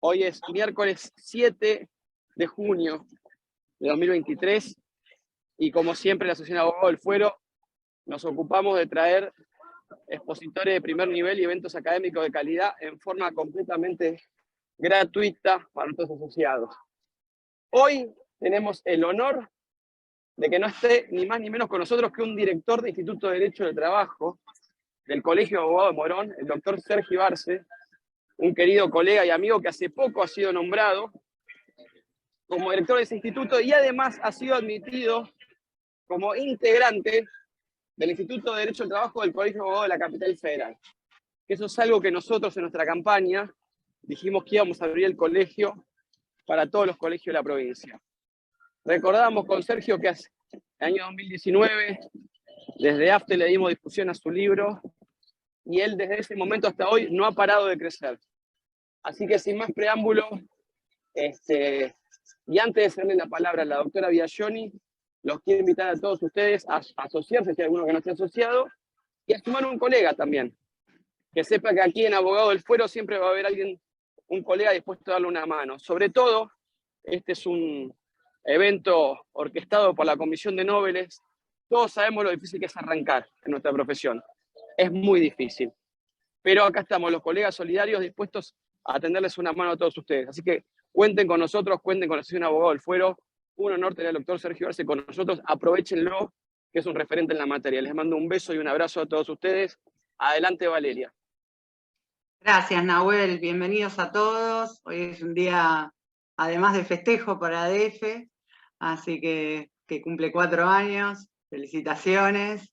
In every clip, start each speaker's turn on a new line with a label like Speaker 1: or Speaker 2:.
Speaker 1: Hoy es miércoles 7 de junio de 2023 y como siempre la Asociación de Abogados del Fuero nos ocupamos de traer expositores de primer nivel y eventos académicos de calidad en forma completamente gratuita para nuestros asociados. Hoy tenemos el honor de que no esté ni más ni menos con nosotros que un director de Instituto de Derecho del Trabajo del Colegio de Abogados de Morón, el doctor Sergio Arce, un querido colega y amigo que hace poco ha sido nombrado como director de ese instituto y además ha sido admitido como integrante del Instituto de Derecho del Trabajo del Colegio de Abogados de la Capital Federal. Eso es algo que nosotros en nuestra campaña dijimos que íbamos a abrir el colegio para todos los colegios de la provincia. Recordábamos con Sergio que hace el año 2019, desde AFTE le dimos difusión a su libro y él desde ese momento hasta hoy no ha parado de crecer. Así que sin más preámbulo, y antes de cederle la palabra a la doctora Biagioni, los quiero invitar a todos ustedes a asociarse, si hay alguno que no esté asociado, y a sumar un colega también. Que sepa que aquí en Abogado del Fuero siempre va a haber alguien, un colega dispuesto a darle una mano. Sobre todo, este es un evento orquestado por la Comisión de Nobles. Todos sabemos lo difícil que es arrancar en nuestra profesión. Es muy difícil. Pero acá estamos los colegas solidarios dispuestos a tenderles una mano a todos ustedes. Así que cuenten con nosotros, cuenten con la Asociación de Abogados del Fuero. Un honor tener al doctor Sergio Arce con nosotros. Aprovechenlo, que es un referente en la materia. Les mando un beso y un abrazo a todos ustedes. Adelante, Valeria.
Speaker 2: Gracias, Nahuel. Bienvenidos a todos. Hoy es un día, además de festejo para ADF, así que cumple 4 años. Felicitaciones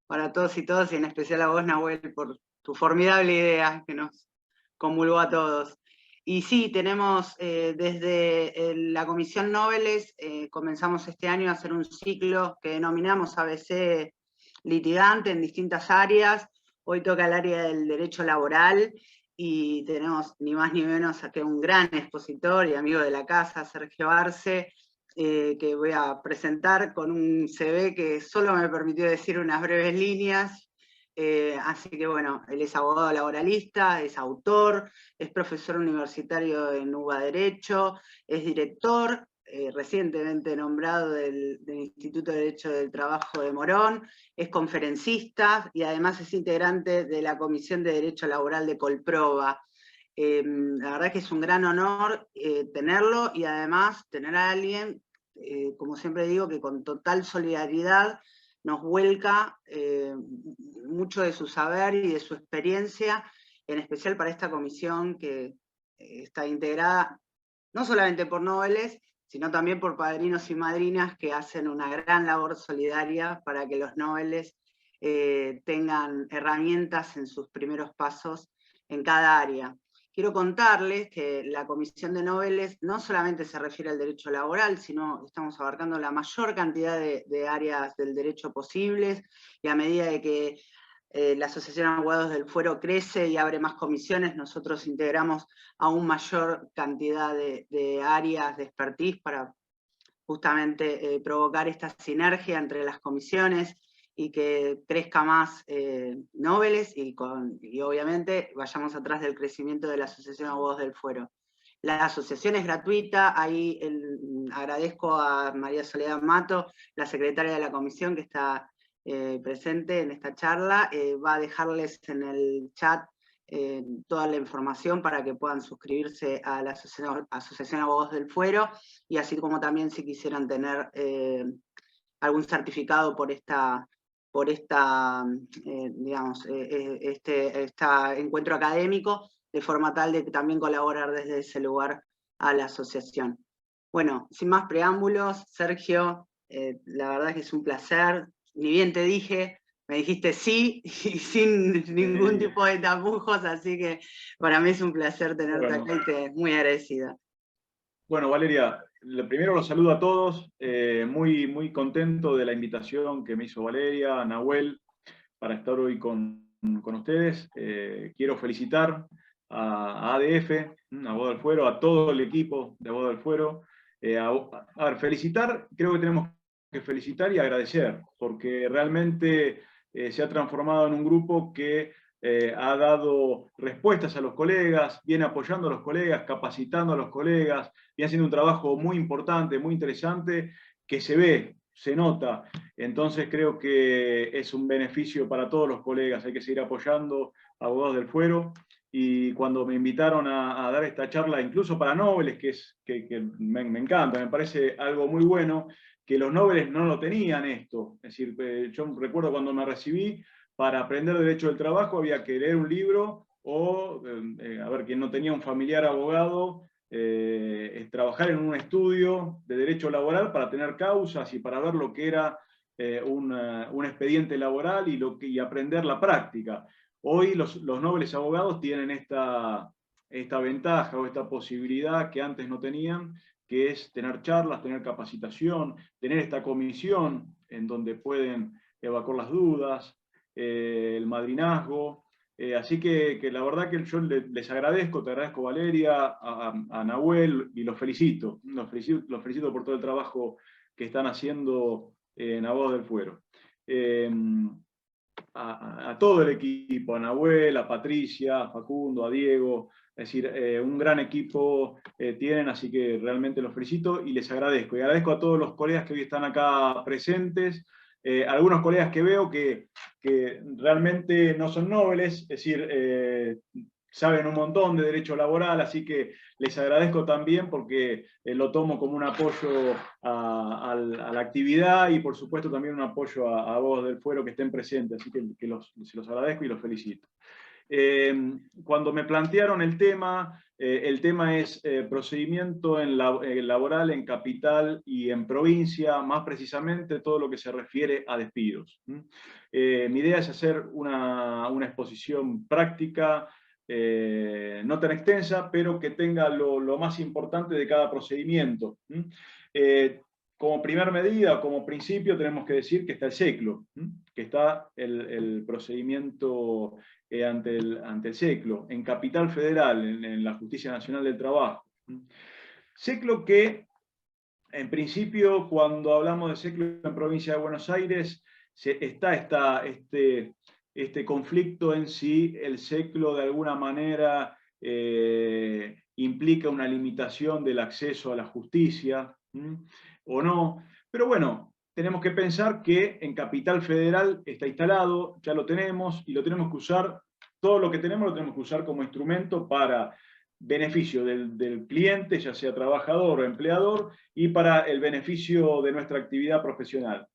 Speaker 2: para todos y todas, y en especial a vos, Nahuel, por tu formidable idea que nos convulgó a todos. Y sí, tenemos desde la Comisión Nobles, comenzamos este año a hacer un ciclo que denominamos ABC litigante en distintas áreas. Hoy toca el área del derecho laboral y tenemos ni más ni menos que un gran expositor y amigo de la casa, Sergio Arce, que voy a presentar con un CV que solo me permitió decir unas breves líneas. Así que bueno, él es abogado laboralista, es autor, es profesor universitario en UBA Derecho, es director, recientemente nombrado del Instituto de Derecho del Trabajo de Morón, es conferencista y además es integrante de la Comisión de Derecho Laboral de Colproba. La verdad que es un gran honor tenerlo y además tener a alguien, como siempre digo, que con total solidaridad nos vuelca mucho de su saber y de su experiencia, en especial para esta comisión que está integrada no solamente por nobles, sino también por padrinos y madrinas que hacen una gran labor solidaria para que los nobles tengan herramientas en sus primeros pasos en cada área. Quiero contarles que la Comisión de Nobles no solamente se refiere al derecho laboral, sino estamos abarcando la mayor cantidad de áreas del derecho posibles, y a medida de que la Asociación de Abogados del Fuero crece y abre más comisiones, nosotros integramos aún mayor cantidad de áreas de expertise para justamente provocar esta sinergia entre las comisiones y que crezca más Nobles y obviamente vayamos atrás del crecimiento de la Asociación de Abogados del Fuero. La asociación es gratuita, ahí agradezco a María Soledad Mato, la secretaria de la comisión que está presente en esta charla, va a dejarles en el chat toda la información para que puedan suscribirse a la Asociación de Abogados del Fuero, y así como también si quisieran tener algún certificado por digamos, este encuentro académico, de forma tal de que también colaborar desde ese lugar a la asociación. Bueno, sin más preámbulos, Sergio, la verdad es que es un placer. Ni bien te dije, me dijiste sí, y sin ningún tipo de tapujos, así que para mí es un placer tenerte acá y te muy agradecida.
Speaker 3: Bueno, Valeria, primero los saludo a todos, muy contento de la invitación que me hizo Valeria, Nahuel, para estar hoy con ustedes. Quiero felicitar a ADF, a Abogados del Fuero, a todo el equipo de Abogados del Fuero. A ver, felicitar, creo que tenemos que felicitar y agradecer, porque realmente se ha transformado en un grupo que ha dado respuestas a los colegas, viene apoyando a los colegas, capacitando a los colegas, viene haciendo un trabajo muy importante, muy interesante, que se ve, se nota. Entonces creo que es un beneficio para todos los colegas, hay que seguir apoyando a Abogados del Fuero. Y cuando me invitaron a dar esta charla, incluso para Nobles, que me encanta, me parece algo muy bueno, que los Nobles no lo tenían esto. Es decir, yo recuerdo cuando me recibí, para aprender Derecho del Trabajo había que leer un libro o, a ver, quien no tenía un familiar abogado, trabajar en un estudio de Derecho Laboral para tener causas y para ver lo que era un expediente laboral y aprender la práctica. Hoy los nobles abogados tienen esta ventaja o esta posibilidad que antes no tenían, que es tener charlas, tener capacitación, tener esta comisión en donde pueden evacuar las dudas, el madrinazgo. Así que la verdad que yo les agradezco, te agradezco Valeria, a Nahuel, y los felicito por todo el trabajo que están haciendo en Abogados del Fuero. A todo el equipo, a Nahuel, a Patricia, a Facundo, a Diego, es decir, un gran equipo tienen, así que realmente los felicito y les agradezco. Y agradezco a todos los colegas que hoy están acá presentes, algunos colegas que veo que realmente no son nobles, es decir, saben un montón de derecho laboral, así que les agradezco también porque lo tomo como un apoyo a la actividad y por supuesto también un apoyo a Abogados del Fuero que estén presentes, así que se los agradezco y los felicito. Cuando me plantearon el tema es procedimiento laboral en capital y en provincia, más precisamente todo lo que se refiere a despidos. Mi idea es hacer una exposición práctica, no tan extensa, pero que tenga lo más importante de cada procedimiento. Como primera medida, como principio, tenemos que decir que está el SECLO, que está el procedimiento ante el SECLO, en Capital Federal, en la Justicia Nacional del Trabajo. SECLO que, en principio, cuando hablamos de SECLO en Provincia de Buenos Aires, está este conflicto en si el SECLO de alguna manera implica una limitación del acceso a la justicia, o no. Pero bueno, tenemos que pensar que en Capital Federal está instalado, ya lo tenemos, y lo tenemos que usar, todo lo que tenemos lo tenemos que usar como instrumento para beneficio del cliente, ya sea trabajador o empleador, y para el beneficio de nuestra actividad profesional.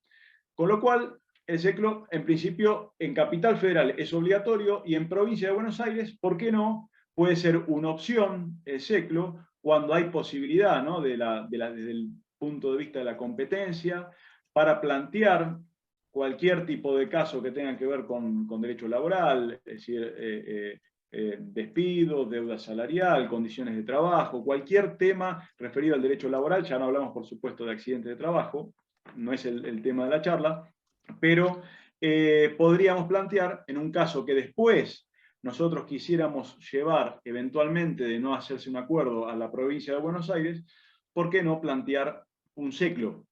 Speaker 3: Con lo cual, el SECLO, en principio, en Capital Federal es obligatorio y en Provincia de Buenos Aires, ¿por qué no? Puede ser una opción el SECLO cuando hay posibilidad, ¿no? Desde el punto de vista de la competencia, para plantear cualquier tipo de caso que tenga que ver con derecho laboral, es decir, despido, deuda salarial, condiciones de trabajo, cualquier tema referido al derecho laboral. Ya no hablamos, por supuesto, de accidente de trabajo, no es el tema de la charla, pero podríamos plantear, en un caso que después nosotros quisiéramos llevar eventualmente de no hacerse un acuerdo a la provincia de Buenos Aires, ¿por qué no plantear un SECLO?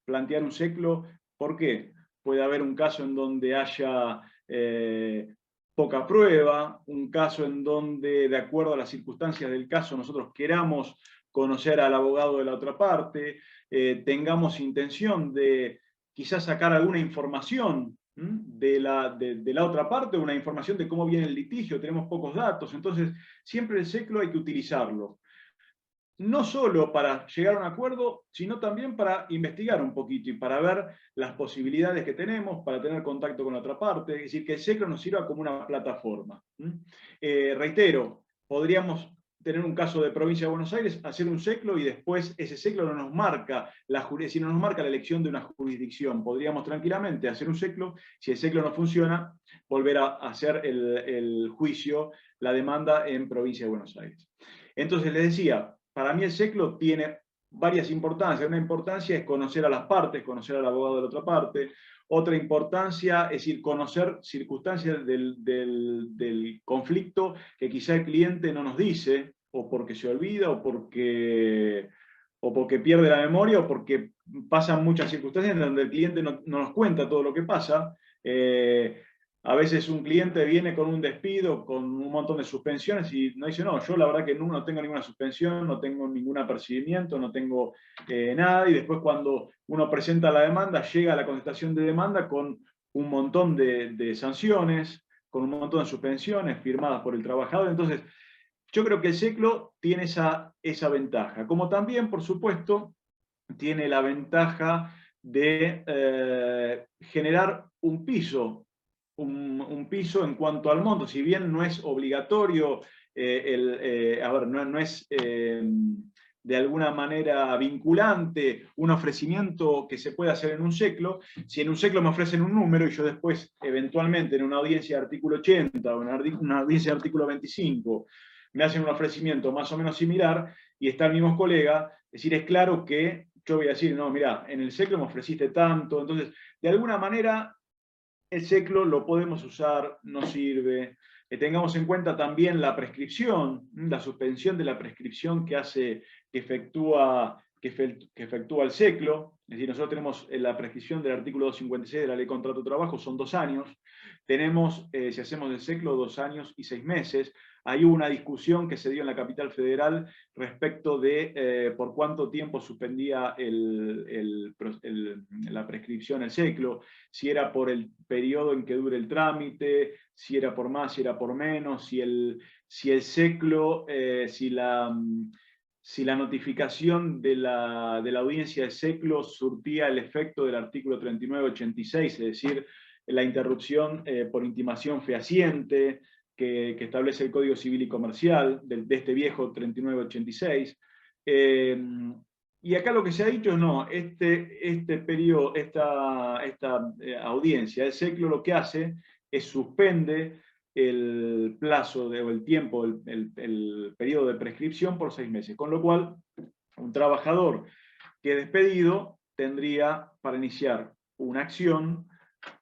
Speaker 3: Plantear un SECLO, ¿por qué? Puede haber un caso en donde haya poca prueba, un caso en donde, de acuerdo a las circunstancias del caso, nosotros queramos conocer al abogado de la otra parte, tengamos intención de quizás sacar alguna información de la otra parte, una información de cómo viene el litigio, tenemos pocos datos, entonces siempre el SECLO hay que utilizarlo. No solo para llegar a un acuerdo, sino también para investigar un poquito y para ver las posibilidades que tenemos, para tener contacto con la otra parte, es decir, que el SECLO nos sirva como una plataforma. Reitero, podríamos tener un caso de Provincia de Buenos Aires, hacer un SECLO y después ese SECLO no nos marca no nos marca la elección de una jurisdicción. Podríamos tranquilamente hacer un SECLO, si el SECLO no funciona, volver a hacer el juicio, la demanda en Provincia de Buenos Aires. Entonces les decía, para mí el SECLO tiene varias importancias. Una importancia es conocer a las partes, conocer al abogado de la otra parte. Otra importancia es decir, conocer circunstancias del conflicto que quizá el cliente no nos dice, o porque se olvida, o porque pierde la memoria, o porque pasan muchas circunstancias en donde el cliente no nos cuenta todo lo que pasa. A veces un cliente viene con un despido, con un montón de suspensiones y nos dice, no, yo la verdad que no tengo ninguna suspensión, no tengo ningún apercibimiento, no tengo nada, y después cuando uno presenta la demanda, llega a la contestación de demanda con un montón de sanciones, con un montón de suspensiones firmadas por el trabajador. Entonces, yo creo que el SECLO tiene esa ventaja, como también, por supuesto, tiene la ventaja de generar un piso en cuanto al monto, si bien no es obligatorio, no es de alguna manera vinculante un ofrecimiento que se puede hacer en un SECLO. Si en un SECLO me ofrecen un número y yo después, eventualmente, en una audiencia de artículo 80 o en una audiencia de artículo 25, me hacen un ofrecimiento más o menos similar y está el mismo colega, es decir, es claro que yo voy a decir, no, mira, en el SECLO me ofreciste tanto, entonces, de alguna manera, el SECLO lo podemos usar, nos sirve. Tengamos en cuenta también la prescripción, la suspensión de la prescripción que efectúa el SECLO. Es decir, nosotros tenemos la prescripción del artículo 256 de la Ley de Contrato de Trabajo, son 2 años. Tenemos, si hacemos el SECLO, 2 años y 6 meses. Hay una discusión que se dio en la Capital Federal respecto de por cuánto tiempo suspendía la prescripción el SECLO, si era por el periodo en que dure el trámite, si era por más, si era por menos, si el SECLO, si la notificación de la audiencia de SECLO surtía el efecto del artículo 3986, es decir, la interrupción por intimación fehaciente, que establece el Código Civil y Comercial, de este viejo 3986. Y acá lo que se ha dicho es no, este periodo, esta audiencia de SECLO lo que hace es suspende el plazo o el tiempo, el periodo de prescripción por 6 meses, con lo cual un trabajador que despedido tendría para iniciar una acción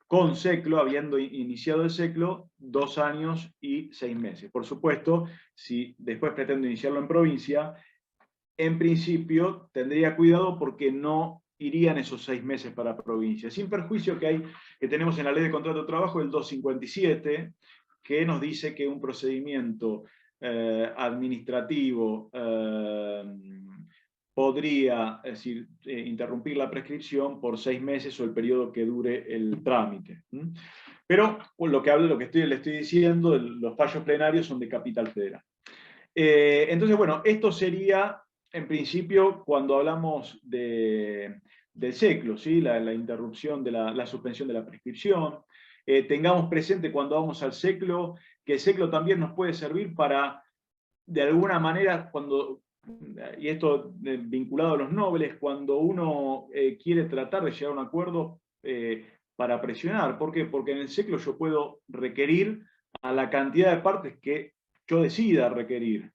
Speaker 3: con SECLO, habiendo iniciado el SECLO, 2 años y 6 meses. Por supuesto, si después pretendo iniciarlo en provincia, en principio tendría cuidado porque no irían esos 6 meses para provincia. Sin perjuicio que tenemos en la Ley de Contrato de Trabajo el 257, que nos dice que un procedimiento administrativo podría, es decir, interrumpir la prescripción por 6 meses o el periodo que dure el trámite. Pero lo que le estoy diciendo, los fallos plenarios son de Capital Federal. Entonces, bueno, esto sería, en principio, cuando hablamos del SECLO, ¿sí? la interrupción de la suspensión de la prescripción. Tengamos presente cuando vamos al SECLO, que el SECLO también nos puede servir para, de alguna manera, y esto vinculado a los nobles, cuando uno quiere tratar de llegar a un acuerdo para presionar. ¿Por qué? Porque en el SECLO yo puedo requerir a la cantidad de partes que yo decida requerir.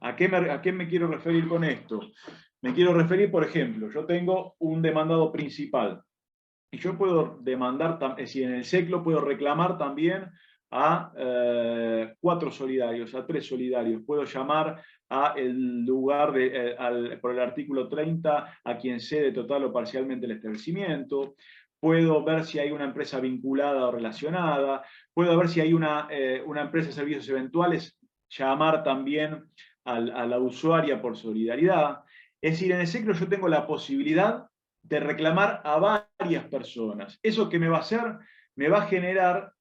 Speaker 3: ¿A qué me quiero referir con esto? Me quiero referir, por ejemplo, yo tengo un demandado principal, y yo puedo demandar, es decir, en el SECLO puedo reclamar también a 4 solidarios, a 3 solidarios. Puedo llamar a el lugar, por el artículo 30, a quien cede total o parcialmente el establecimiento. Puedo ver si hay una empresa vinculada o relacionada. Puedo ver si hay una empresa de servicios eventuales, llamar también a la usuaria por solidaridad. Es decir, en el SECLO yo tengo la posibilidad de reclamar a varias personas. ¿Eso qué me va a hacer? Me va a generar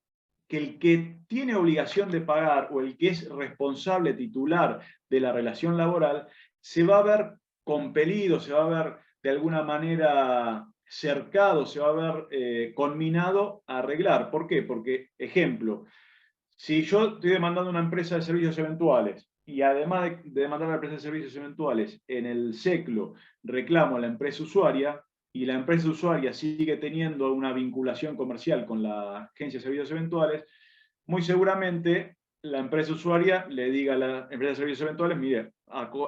Speaker 3: que el que tiene obligación de pagar o el que es responsable titular de la relación laboral se va a ver compelido, se va a ver de alguna manera cercado, se va a ver conminado a arreglar. ¿Por qué? Porque, ejemplo, si yo estoy demandando a una empresa de servicios eventuales y además de demandar a la empresa de servicios eventuales en el SECLO reclamo a la empresa usuaria, y la empresa usuaria sigue teniendo una vinculación comercial con la agencia de servicios eventuales, muy seguramente la empresa usuaria le diga a la empresa de servicios eventuales, mire,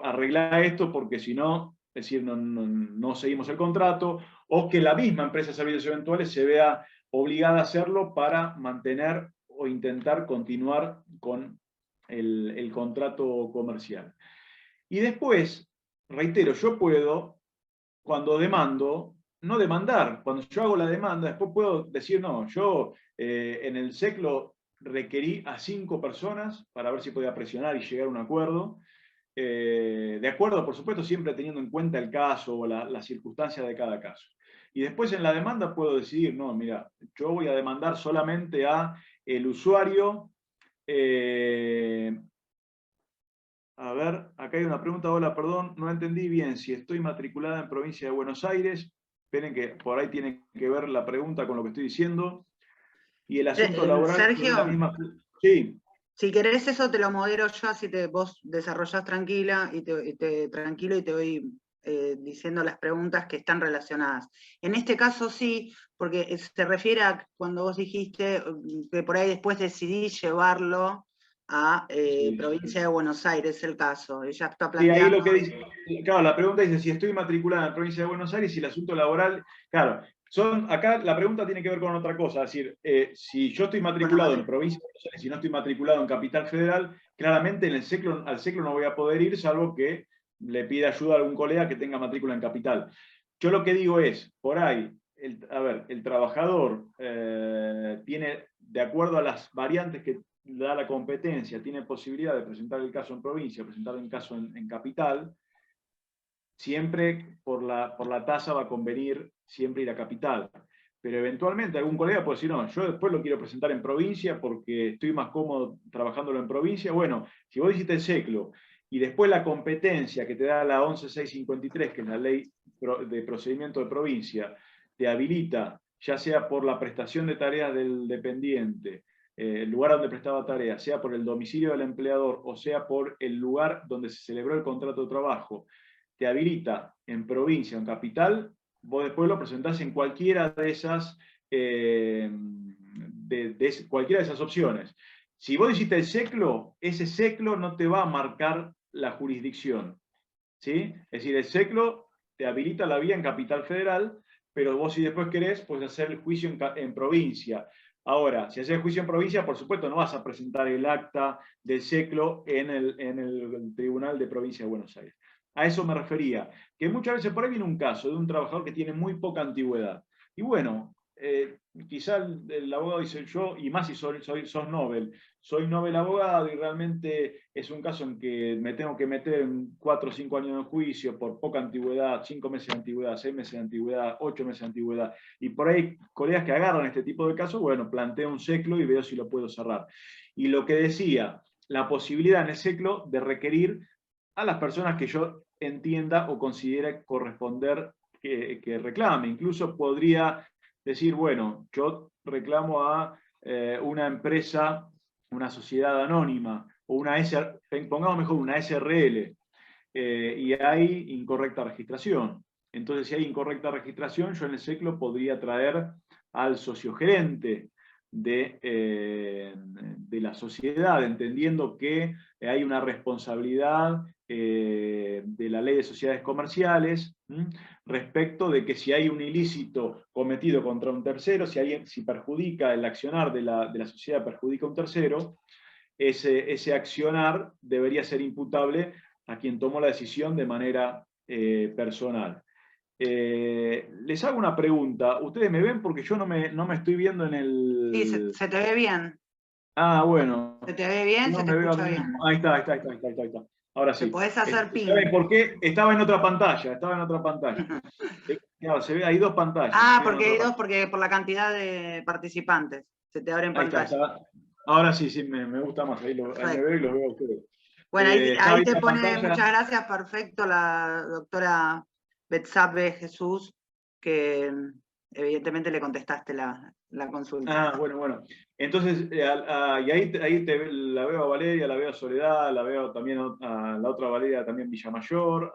Speaker 3: arregla esto porque si no, es decir, no seguimos el contrato, o que la misma empresa de servicios eventuales se vea obligada a hacerlo para mantener o intentar continuar con el contrato comercial. Y después, reitero, yo puedo, cuando demando, no demandar. Cuando yo hago la demanda, después puedo decir, no, yo en el SECLO requerí a 5 personas para ver si podía presionar y llegar a un acuerdo. De acuerdo, por supuesto, siempre teniendo en cuenta el caso o la circunstancia de cada caso. Y después en la demanda puedo decidir, no, mira, yo voy a demandar solamente a el usuario. A ver, acá hay una pregunta, hola, perdón, no entendí bien si estoy matriculada en provincia de Buenos Aires. Esperen que por ahí tiene que ver la pregunta con lo que estoy diciendo. Y el asunto laboral es la
Speaker 2: Sergio,
Speaker 3: misma. Sí.
Speaker 2: si querés eso te lo modero yo, así vos desarrollás tranquila tranquilo y te voy diciendo las preguntas que están relacionadas. En este caso sí, porque se refiere a cuando vos dijiste que por ahí después decidí llevarlo a
Speaker 3: Sí.
Speaker 2: provincia de Buenos Aires, el caso. Ella está
Speaker 3: Sí, ahí
Speaker 2: planteando...
Speaker 3: lo que dice, claro, la pregunta dice si estoy matriculada en provincia de Buenos Aires y el asunto laboral, claro, acá la pregunta tiene que ver con otra cosa, es decir, si yo estoy matriculado en provincia de Buenos Aires, si no estoy matriculado en Capital Federal, claramente al SECLO no voy a poder ir, salvo que le pida ayuda a algún colega que tenga matrícula en Capital. Yo lo que digo es, por ahí, el trabajador tiene, de acuerdo a las variantes que da la competencia, tiene posibilidad de presentar el caso en provincia, presentar el caso en capital, siempre por la tasa va a convenir siempre ir a capital. Pero eventualmente algún colega puede decir, no, yo después lo quiero presentar en provincia porque estoy más cómodo trabajándolo en provincia. Bueno, si vos hiciste el SECLO y después la competencia que te da la 11653, que es la ley de procedimiento de provincia, te habilita, ya sea por la prestación de tareas del dependiente, el lugar donde prestaba tareas, sea por el domicilio del empleador o sea por el lugar donde se celebró el contrato de trabajo, te habilita en provincia o en capital, vos después lo presentás en cualquiera de esas, cualquiera de esas opciones. Si vos hiciste el SECLO, ese SECLO no te va a marcar la jurisdicción, ¿sí? Es decir, el SECLO te habilita la vía en Capital Federal, pero vos si después querés, puedes hacer el juicio en provincia. Ahora, si haces el juicio en provincia, por supuesto no vas a presentar el acta del SECLO en el Tribunal de Provincia de Buenos Aires. A eso me refería, que muchas veces por ahí viene un caso de un trabajador que tiene muy poca antigüedad. Y bueno, quizá el abogado dice yo, y más si sos Nobel, soy Nobel abogado y realmente es un caso en que me tengo que meter en 4 o 5 años de juicio por poca antigüedad, 5 meses de antigüedad, 6 meses de antigüedad, 8 meses de antigüedad. Y por ahí colegas que agarran este tipo de casos, bueno, planteo un SECLO y veo si lo puedo cerrar. Y lo que decía, la posibilidad en el SECLO de requerir a las personas que yo entienda o considere corresponder que reclame. Incluso podría decir, bueno, yo reclamo a una empresa, una sociedad anónima, o pongamos mejor una SRL, y hay incorrecta registración. Entonces, si hay incorrecta registración, yo en el SECLO podría traer al sociogerente de la sociedad, entendiendo que hay una responsabilidad de la ley de sociedades comerciales respecto de que si hay un ilícito cometido contra un tercero, si perjudica el accionar de la sociedad, perjudica a un tercero, ese accionar debería ser imputable a quien tomó la decisión de manera personal. Les hago una pregunta. ¿Ustedes me ven? Porque yo no me estoy viendo en el...
Speaker 2: Sí, se te ve bien.
Speaker 3: Ah, bueno.
Speaker 2: Se te ve bien,
Speaker 3: No
Speaker 2: se te
Speaker 3: me veo a
Speaker 2: escucha
Speaker 3: mí
Speaker 2: bien.
Speaker 3: mismo. Ahí está. Ahora
Speaker 2: Te
Speaker 3: sí.
Speaker 2: podés hacer ping.
Speaker 3: ¿Saben por qué? Estaba en otra pantalla. Claro, se ve, hay 2 pantallas.
Speaker 2: Ah,
Speaker 3: porque
Speaker 2: hay dos, porque por la cantidad de participantes se te abren
Speaker 3: Ahí
Speaker 2: pantallas.
Speaker 3: está. Ahora sí, me gusta más. Ahí me veo y los veo a ustedes.
Speaker 2: Bueno, ahí te pone,
Speaker 3: pantalla.
Speaker 2: muchas gracias, perfecto, la doctora Betsabe Jesús, que evidentemente le contestaste la consulta.
Speaker 3: Ah, bueno. Entonces, y ahí la veo a Valeria, la veo a Soledad, la veo también a la otra Valeria, también Villamayor,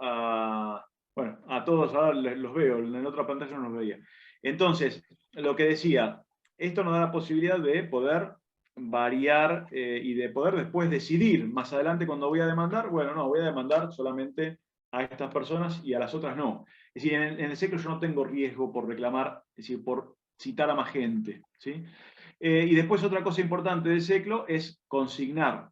Speaker 3: bueno, a todos ahora los veo, en otra pantalla no los veía. Entonces, lo que decía, esto nos da la posibilidad de poder variar y de poder después decidir más adelante cuando voy a demandar, bueno, no, voy a demandar solamente a estas personas y a las otras no. Es decir, en el SECLO yo no tengo riesgo por reclamar, es decir, por citar a más gente, ¿sí? Y después otra cosa importante del SECLO es consignar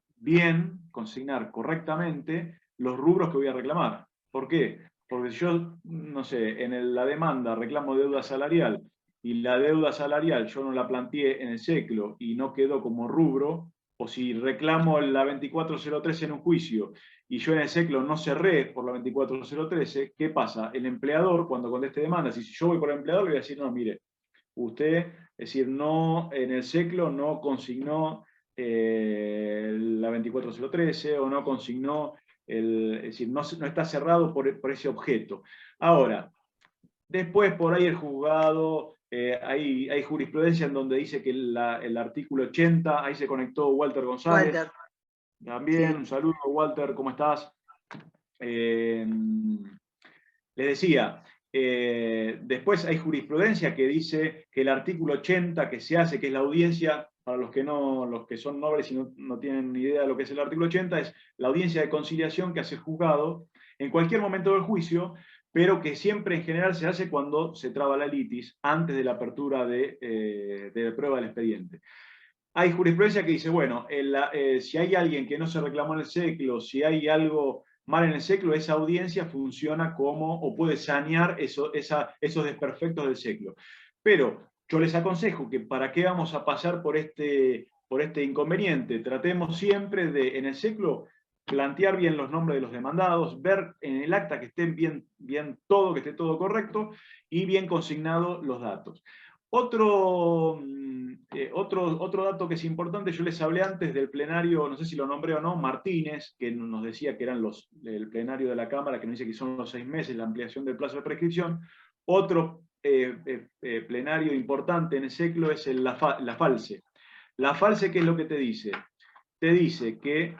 Speaker 3: correctamente los rubros que voy a reclamar. ¿Por qué? porque si yo, no sé, la demanda reclamo deuda salarial, y la deuda salarial yo no la planteé en el SECLO y no quedó como rubro, o si reclamo la 24013 en un juicio y yo en el SECLO no cerré por la 24013, ¿qué pasa? El empleador, cuando conteste demandas, y si yo voy por el empleador, le voy a decir, no, mire, usted, es decir, no, en el SECLO no consignó la 24013 o no consignó, es decir, no está cerrado por ese objeto. Ahora, después por ahí el juzgado, hay jurisprudencia en donde dice que el artículo 80, ahí se conectó Walter González.
Speaker 2: Walter.
Speaker 3: También,
Speaker 2: Sí.
Speaker 3: un saludo, Walter, ¿cómo estás? Les decía, después hay jurisprudencia que dice que el artículo 80 que se hace, que es la audiencia, para los que son nobles y no tienen ni idea de lo que es el artículo 80, es la audiencia de conciliación que hace el juzgado en cualquier momento del juicio, pero que siempre en general se hace cuando se traba la litis, antes de la apertura de prueba del expediente. Hay jurisprudencia que dice, bueno, si hay alguien que no se reclamó en el SECLO, si hay algo mal en el SECLO, esa audiencia funciona como, o puede sanear esos desperfectos del SECLO. Pero yo les aconsejo que para qué vamos a pasar por este inconveniente, tratemos siempre de, en el SECLO, plantear bien los nombres de los demandados, ver en el acta que estén bien todo, que esté todo correcto, y bien consignados los datos. Otro dato que es importante, yo les hablé antes del plenario, no sé si lo nombré o no, Martínez, que nos decía que eran el plenario de la Cámara, que nos dice que son los 6 meses la ampliación del plazo de prescripción. Otro plenario importante en el SECLO es la FALSE. La FALSE, ¿qué es lo que te dice? Te dice que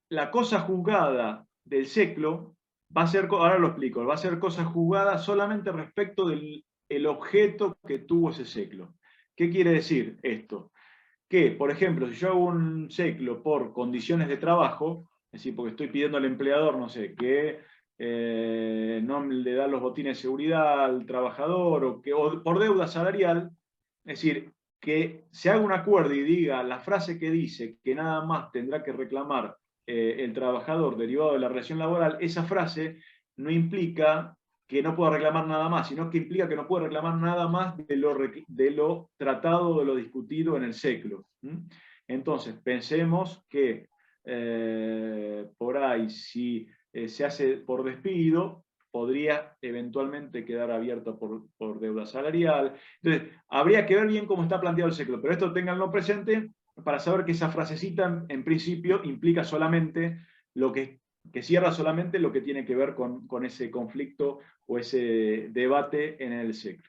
Speaker 3: la cosa juzgada del SECLO va a ser, ahora lo explico, va a ser cosa juzgada solamente respecto del objeto que tuvo ese SECLO. ¿Qué quiere decir esto? Que, por ejemplo, si yo hago un SECLO por condiciones de trabajo, es decir, porque estoy pidiendo al empleador, no sé, que no le da los botines de seguridad al trabajador, o por deuda salarial, es decir, que se haga un acuerdo y diga la frase que dice que nada más tendrá que reclamar el trabajador derivado de la relación laboral, esa frase no implica que no pueda reclamar nada más, sino que implica que no puede reclamar nada más de lo tratado, de lo discutido en el SECLO. Entonces, pensemos que por ahí, si se hace por despido, podría eventualmente quedar abierto por deuda salarial. Entonces, habría que ver bien cómo está planteado el SECLO, pero esto ténganlo presente para saber que esa frasecita, en principio, implica solamente que cierra solamente lo que tiene que ver con ese conflicto o ese debate en el SECLO.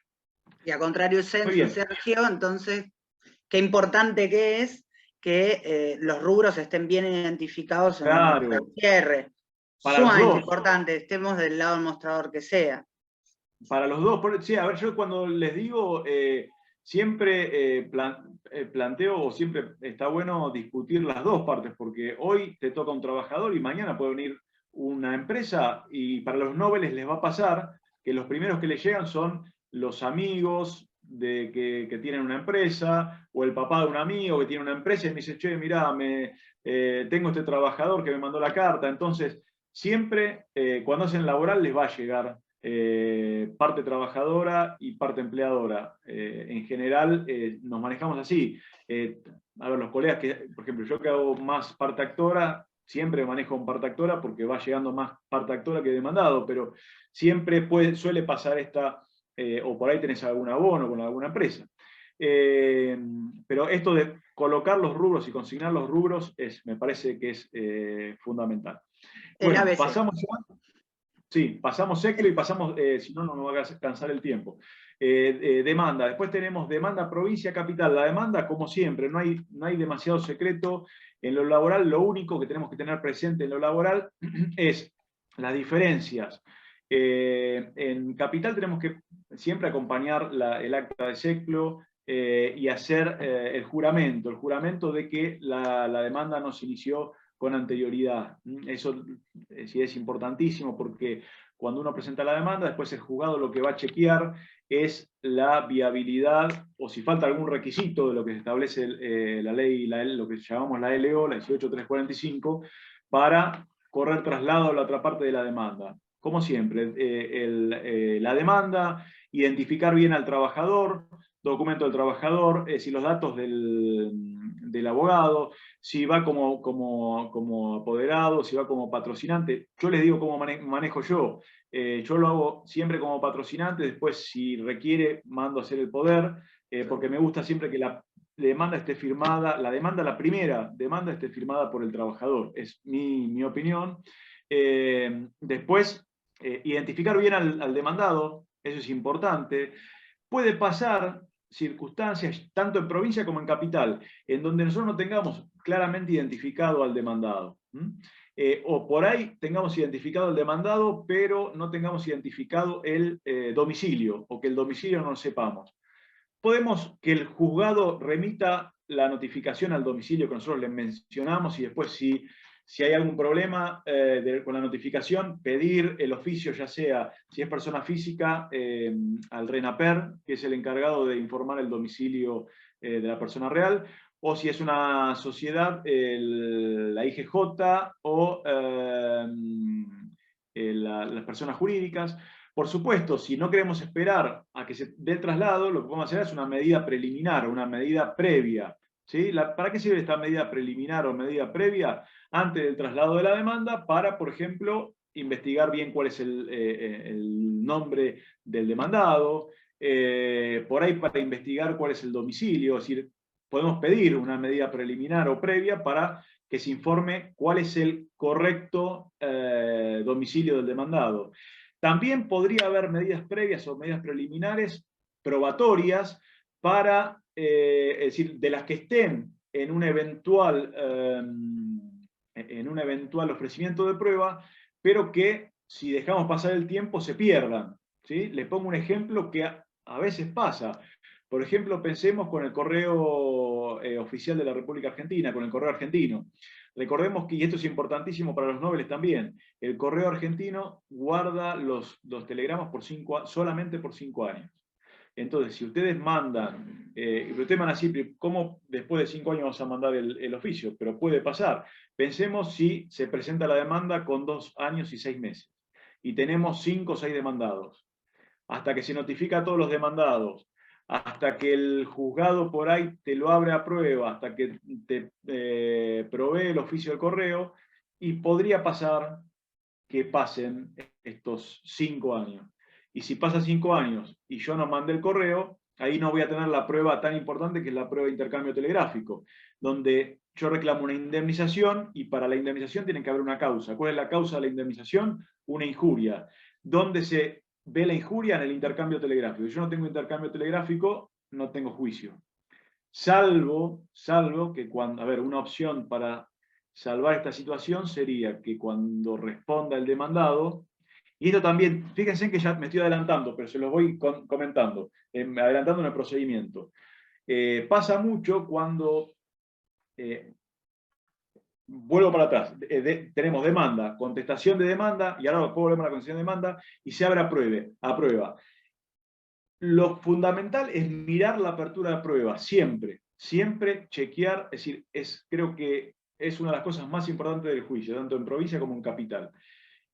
Speaker 2: Y a contrario Sergio, entonces, qué importante que es que los rubros estén bien identificados en el cierre. Sumamente importante, estemos del lado del mostrador que sea.
Speaker 3: Para los dos, sí, a ver, yo cuando les digo, siempre planteo, o siempre está bueno discutir las dos partes, porque hoy te toca un trabajador y mañana puede venir una empresa, y para los nobles les va a pasar que los primeros que les llegan son los amigos que tienen una empresa, o el papá de un amigo que tiene una empresa y me dice, che, mirá, tengo este trabajador que me mandó la carta. Entonces, siempre cuando hacen laboral les va a llegar parte trabajadora y parte empleadora. En general nos manejamos así. A ver, los colegas que, por ejemplo, yo que hago más parte actora, siempre manejo en parte actora porque va llegando más parte actora que demandado, pero siempre suele pasar o por ahí tenés algún abono con alguna empresa. Pero esto de colocar los rubros y consignar los rubros me parece que es fundamental. Bueno, pasamos ya. Sí, pasamos SECLO y pasamos, si no, no nos va a cansar el tiempo. Demanda, después tenemos demanda provincia capital. La demanda, como siempre, no hay demasiado secreto. En lo laboral, lo único que tenemos que tener presente en lo laboral es las diferencias. En capital tenemos que siempre acompañar el acta de SECLO y hacer el juramento de que la demanda no se inició con anterioridad. Eso sí es importantísimo, porque cuando uno presenta la demanda, después el juzgado lo que va a chequear es la viabilidad, o si falta algún requisito de lo que se establece la ley, lo que llamamos la LO, la 18345, para correr traslado a la otra parte de la demanda. como siempre, la demanda, identificar bien al trabajador, documento del trabajador, si los datos del abogado, si va como apoderado, si va como patrocinante. Yo les digo cómo manejo yo. Yo lo hago siempre como patrocinante, después si requiere mando a hacer el poder, porque me gusta siempre que la demanda esté firmada, la primera demanda esté firmada por el trabajador. Es mi opinión. Después, identificar bien al demandado, eso es importante. Puede pasar circunstancias, tanto en provincia como en capital, en donde nosotros no tengamos claramente identificado al demandado. O por ahí tengamos identificado el demandado, pero no tengamos identificado el domicilio, o que el domicilio no lo sepamos. Podemos que el juzgado remita la notificación al domicilio que nosotros le mencionamos y después si hay algún problema con la notificación, pedir el oficio, ya sea, si es persona física, al RENAPER, que es el encargado de informar el domicilio de la persona real, o si es una sociedad, la IGJ o las personas jurídicas. Por supuesto, si no queremos esperar a que se dé el traslado, lo que podemos hacer es una medida preliminar, una medida previa. ¿Sí? ¿Para qué sirve esta medida preliminar o medida previa? Antes del traslado de la demanda, para, por ejemplo, investigar bien cuál es el nombre del demandado, por ahí para investigar cuál es el domicilio, es decir, podemos pedir una medida preliminar o previa para que se informe cuál es el correcto domicilio del demandado. También podría haber medidas previas o medidas preliminares probatorias para, es decir, de las que estén en un eventual ofrecimiento de prueba, pero que si dejamos pasar el tiempo se pierdan. ¿Sí? Les pongo un ejemplo que a veces pasa. Por ejemplo, pensemos con el correo oficial de la República Argentina, con el correo argentino. Recordemos que, y esto es importantísimo para los nobles también, el correo argentino guarda los telegramas solamente por 5 años. Entonces, si ustedes mandan, ustedes van a decir, ¿cómo después de 5 años vamos a mandar el oficio? Pero puede pasar. Pensemos si se presenta la demanda con 2 años y 6 meses. Y tenemos 5 o 6 demandados. Hasta que se notifica a todos los demandados, hasta que el juzgado por ahí te lo abre a prueba, hasta que te provee el oficio del correo, y podría pasar que pasen estos 5 años. Y si pasa 5 años y yo no mandé el correo, ahí no voy a tener la prueba tan importante que es la prueba de intercambio telegráfico, donde yo reclamo una indemnización y para la indemnización tiene que haber una causa. ¿Cuál es la causa de la indemnización? Una injuria. ¿Dónde se ve la injuria? En el intercambio telegráfico. Si yo no tengo intercambio telegráfico, no tengo juicio. Salvo que cuando, una opción para salvar esta situación sería que cuando responda el demandado, y esto también, fíjense que ya me estoy adelantando, pero se los voy comentando, adelantando en el procedimiento. Pasa mucho cuando, vuelvo para atrás, tenemos demanda, contestación de demanda, y ahora volvemos a la contestación de demanda, y se abre a prueba. Lo fundamental es mirar la apertura de prueba, siempre chequear, es decir, creo que es una de las cosas más importantes del juicio, tanto en provincia como en capital.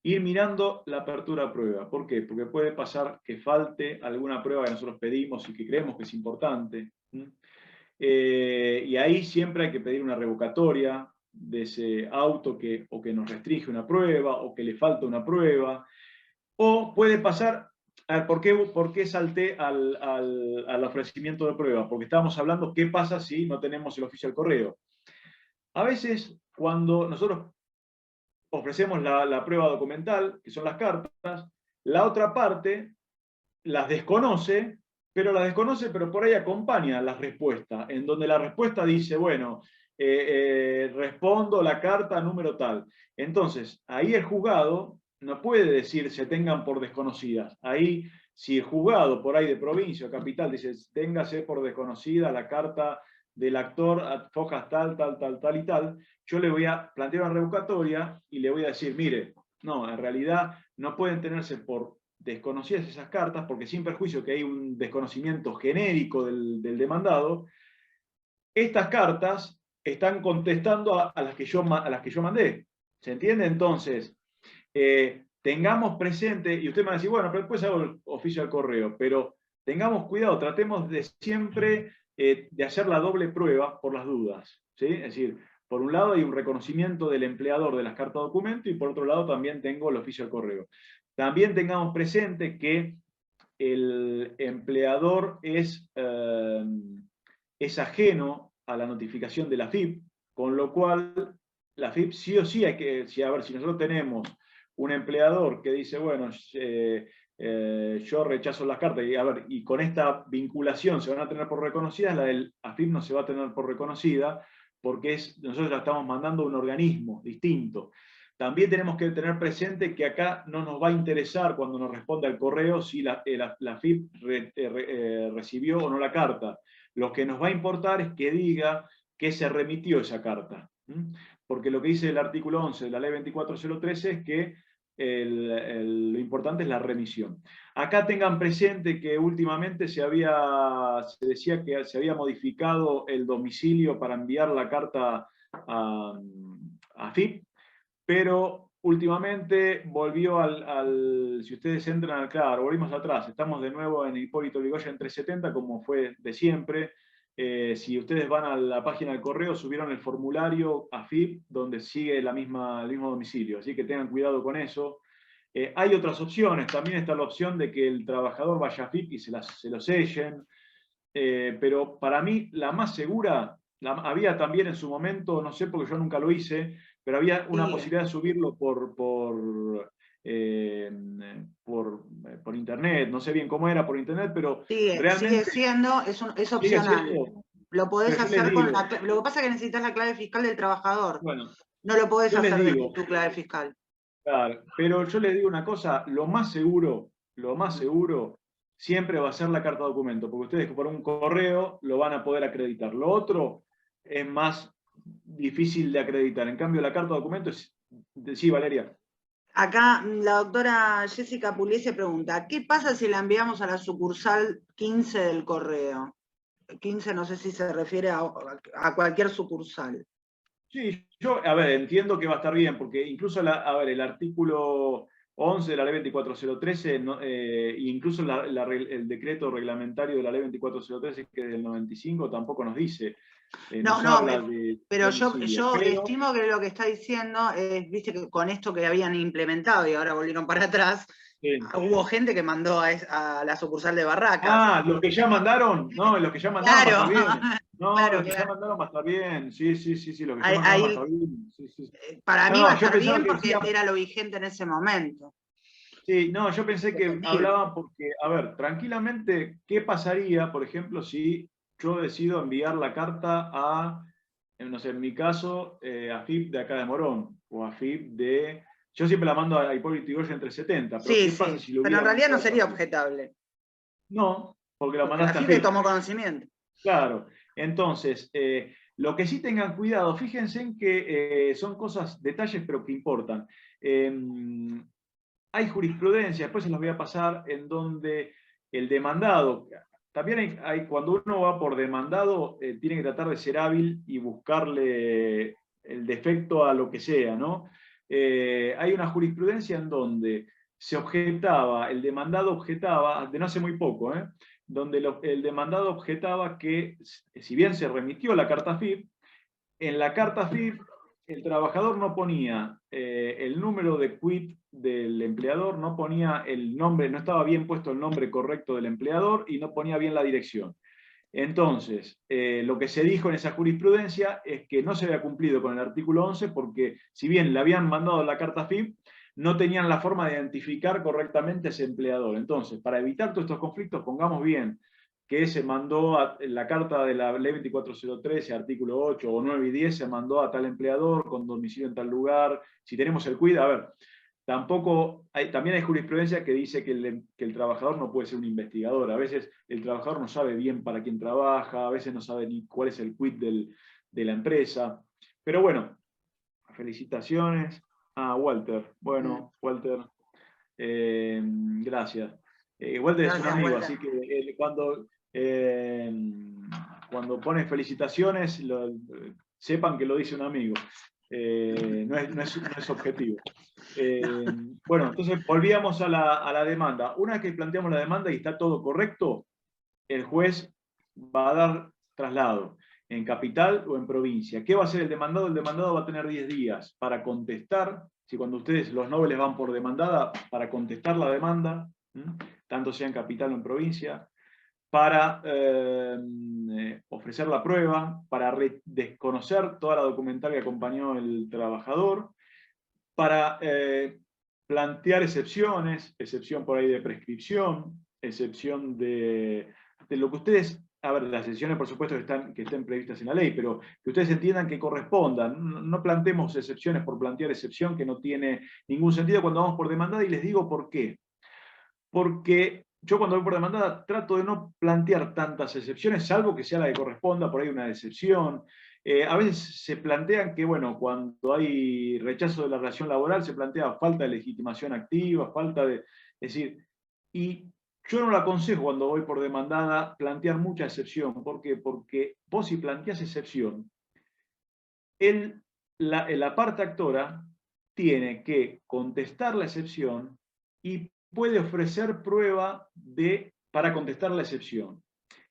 Speaker 3: Ir mirando la apertura de prueba. ¿Por qué? Porque puede pasar que falte alguna prueba que nosotros pedimos y que creemos que es importante. Y ahí siempre hay que pedir una revocatoria de ese auto o que nos restringe una prueba, o que le falta una prueba. O puede pasar... ¿Por qué salté al ofrecimiento de prueba? Porque estábamos hablando qué pasa si no tenemos el oficio del correo. A veces, cuando nosotros ofrecemos la prueba documental, que son las cartas, la otra parte las desconoce, pero por ahí acompaña la respuesta, en donde la respuesta dice, bueno, respondo la carta número tal. Entonces, ahí el juzgado no puede decir se tengan por desconocidas. Ahí, si el juzgado por ahí de provincia o capital dice téngase por desconocida la carta del actor, fojas tal y tal, yo le voy a plantear una revocatoria y le voy a decir, mire, no, en realidad no pueden tenerse por desconocidas esas cartas, porque sin perjuicio que hay un desconocimiento genérico del demandado, estas cartas están contestando a las que yo mandé. ¿Se entiende? Entonces, tengamos presente, y usted me va a decir, bueno, pero después hago el oficio al correo, pero tengamos cuidado, tratemos de siempre de hacer la doble prueba por las dudas, ¿sí? Es decir, por un lado hay un reconocimiento del empleador de las cartas documento y por otro lado también tengo el oficio al correo. También tengamos presente que el empleador es ajeno a la notificación de la AFIP, con lo cual la AFIP sí o sí hay que, a ver, si nosotros tenemos un empleador que dice, bueno, yo rechazo las cartas, y, a ver, y con esta vinculación se van a tener por reconocidas, la del AFIP no se va a tener por reconocida, porque nosotros la estamos mandando a un organismo distinto. También tenemos que tener presente que acá no nos va a interesar cuando nos responda el correo si la AFIP recibió o no la carta. Lo que nos va a importar es que diga que se remitió esa carta. Porque lo que dice el artículo 11 de la ley 24013 es que lo importante es la remisión. Acá tengan presente que últimamente se decía que se había modificado el domicilio para enviar la carta a AFIP, pero últimamente volvió si ustedes entran, claro, volvimos atrás, estamos de nuevo en Hipólito Yrigoyen 370, como fue de siempre. Si ustedes van a la página del correo, subieron el formulario AFIP, donde sigue el mismo domicilio, así que tengan cuidado con eso. Hay otras opciones, también está la opción de que el trabajador vaya a AFIP y se lo sellen, pero para mí la más segura, había también en su momento, no sé porque yo nunca lo hice, pero había una posibilidad de subirlo por internet, no sé bien cómo era por internet, pero realmente...
Speaker 2: Sigue siendo, es opcional.
Speaker 3: Siendo,
Speaker 2: lo podés hacer con la clave. Lo que pasa es que necesitas la clave fiscal del trabajador.
Speaker 3: Bueno,
Speaker 2: no lo podés hacer de tu clave fiscal.
Speaker 3: Claro, pero yo les digo una cosa, lo más seguro, siempre va a ser la carta documento, porque ustedes por un correo lo van a poder acreditar. Lo otro es más difícil de acreditar. En cambio, la carta documento es... Sí, Valeria.
Speaker 2: Acá la doctora Jessica Pugliese pregunta, ¿qué pasa si la enviamos a la sucursal 15 del correo? 15 no sé si se refiere a cualquier sucursal.
Speaker 3: Sí, yo, a ver, entiendo que va a estar bien, porque incluso, el artículo 11 de la ley 24013, incluso el decreto reglamentario de la ley 24013, que es del 95, tampoco nos dice.
Speaker 2: Pero yo estimo que lo que está diciendo es, viste, que con esto que habían implementado y ahora volvieron para atrás, sí. Hubo gente que mandó a la sucursal de Barracas.
Speaker 3: Ah, los que ya mandaron, no, los que ya mandaron
Speaker 2: claro.
Speaker 3: va a estar bien. No,
Speaker 2: claro,
Speaker 3: los que ya mandaron va a estar bien. Sí, los que ya mandaron va a estar bien. Sí.
Speaker 2: Para mí va a estar bien porque era lo vigente en ese momento.
Speaker 3: Sí, no, yo pensé que hablaban porque, a ver, tranquilamente, ¿qué pasaría, por ejemplo, si yo decido enviar la carta a, no sé, en mi caso, a FIP de acá de Morón, o a FIP de... Yo siempre la mando a Hipólito Yrigoyen 370, pero
Speaker 2: sí,
Speaker 3: ¿qué pasa si lo
Speaker 2: pero en realidad no sería objetable.
Speaker 3: No, porque la mandaste
Speaker 2: a FIP. FIP tomó conocimiento.
Speaker 3: Claro, entonces, lo que sí tengan cuidado, fíjense en que son cosas, detalles, pero que importan. Hay jurisprudencia, después se las voy a pasar, en donde el demandado, también cuando uno va por demandado, tiene que tratar de ser hábil y buscarle el defecto a lo que sea, ¿no? Hay una jurisprudencia en donde el demandado objetaba, de no hace muy poco, donde el demandado objetaba que, si bien se remitió la carta FIP, en la carta FIP el trabajador no ponía el número de quit del empleador, no ponía el nombre, no estaba bien puesto el nombre correcto del empleador y no ponía bien la dirección. Entonces, lo que se dijo en esa jurisprudencia es que no se había cumplido con el artículo 11 porque, si bien le habían mandado la carta FIP, no tenían la forma de identificar correctamente a ese empleador. Entonces, para evitar todos estos conflictos, pongamos bien que se mandó la carta de la ley 24013, artículo 8 o 9 y 10, se mandó a tal empleador con domicilio en tal lugar. Si tenemos el cuidado, a ver, también hay jurisprudencia que dice que el trabajador no puede ser un investigador. A veces el trabajador no sabe bien para quién trabaja, a veces no sabe ni cuál es el quit de la empresa. Pero bueno, felicitaciones. Walter. Bueno, Walter, gracias. Walter es un amigo, Walter. Así que cuando pone felicitaciones, sepan que lo dice un amigo. No es objetivo. Bueno, entonces volvíamos a la demanda. Una vez que planteamos la demanda y está todo correcto, el juez va a dar traslado en capital o en provincia. ¿Qué va a hacer el demandado? El demandado va a tener 10 días para contestar, si cuando ustedes, los nobles, van por demandada, para contestar la demanda, tanto sea en capital o en provincia, para ofrecer la prueba, para desconocer toda la documental que acompañó el trabajador, para plantear excepciones, excepción por ahí de prescripción, excepción de lo que ustedes, a ver, las excepciones por supuesto que estén previstas en la ley, pero que ustedes entiendan que correspondan. No planteemos excepciones por plantear excepción, que no tiene ningún sentido cuando vamos por demandada, y les digo por qué. Porque yo cuando voy por demandada trato de no plantear tantas excepciones, salvo que sea la que corresponda, por ahí una excepción. A veces se plantean que, bueno, cuando hay rechazo de la relación laboral, se plantea falta de legitimación activa, falta de... Es decir, y yo no lo aconsejo cuando voy por demandada plantear mucha excepción. ¿Por qué? Porque vos si planteás excepción, la parte actora tiene que contestar la excepción y puede ofrecer prueba para contestar la excepción.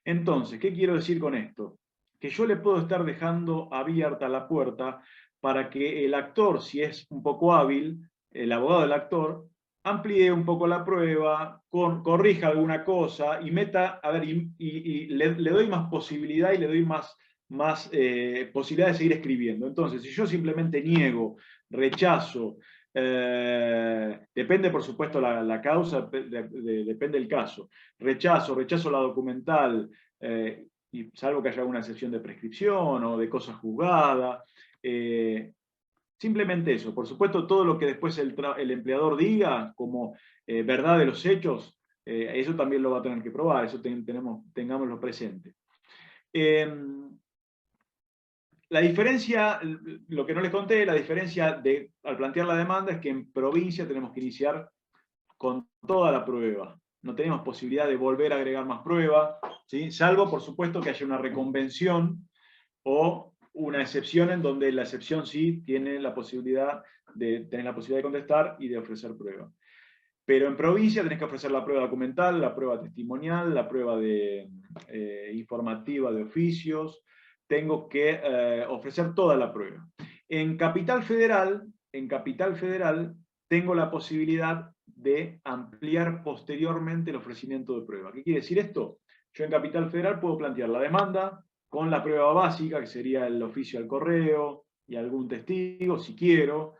Speaker 3: Entonces, ¿qué quiero decir con esto? Que yo le puedo estar dejando abierta la puerta para que el actor, si es un poco hábil, el abogado del actor, amplíe un poco la prueba, corrija alguna cosa y meta, a ver, y le doy más posibilidad y le doy más posibilidad de seguir escribiendo. Entonces, si yo simplemente niego, rechazo, depende por supuesto la causa, depende del caso, rechazo la documental, y salvo que haya alguna excepción de prescripción o de cosa juzgada, simplemente eso. Por supuesto, todo lo que después el empleador diga como verdad de los hechos, eso también lo va a tener que probar, eso tengámoslo presente. La diferencia, lo que no les conté, la diferencia al plantear la demanda es que en provincia tenemos que iniciar con toda la prueba. No tenemos posibilidad de volver a agregar más prueba, ¿sí? Salvo, por supuesto, que haya una reconvención o una excepción en donde la excepción sí tiene la posibilidad de contestar y de ofrecer prueba. Pero en provincia tenés que ofrecer la prueba documental, la prueba testimonial, la prueba informativa de oficios, tengo que ofrecer toda la prueba. En Capital Federal tengo la posibilidad de ampliar posteriormente el ofrecimiento de prueba. ¿Qué quiere decir esto? Yo en Capital Federal puedo plantear la demanda con la prueba básica, que sería el oficio al correo y algún testigo, si quiero,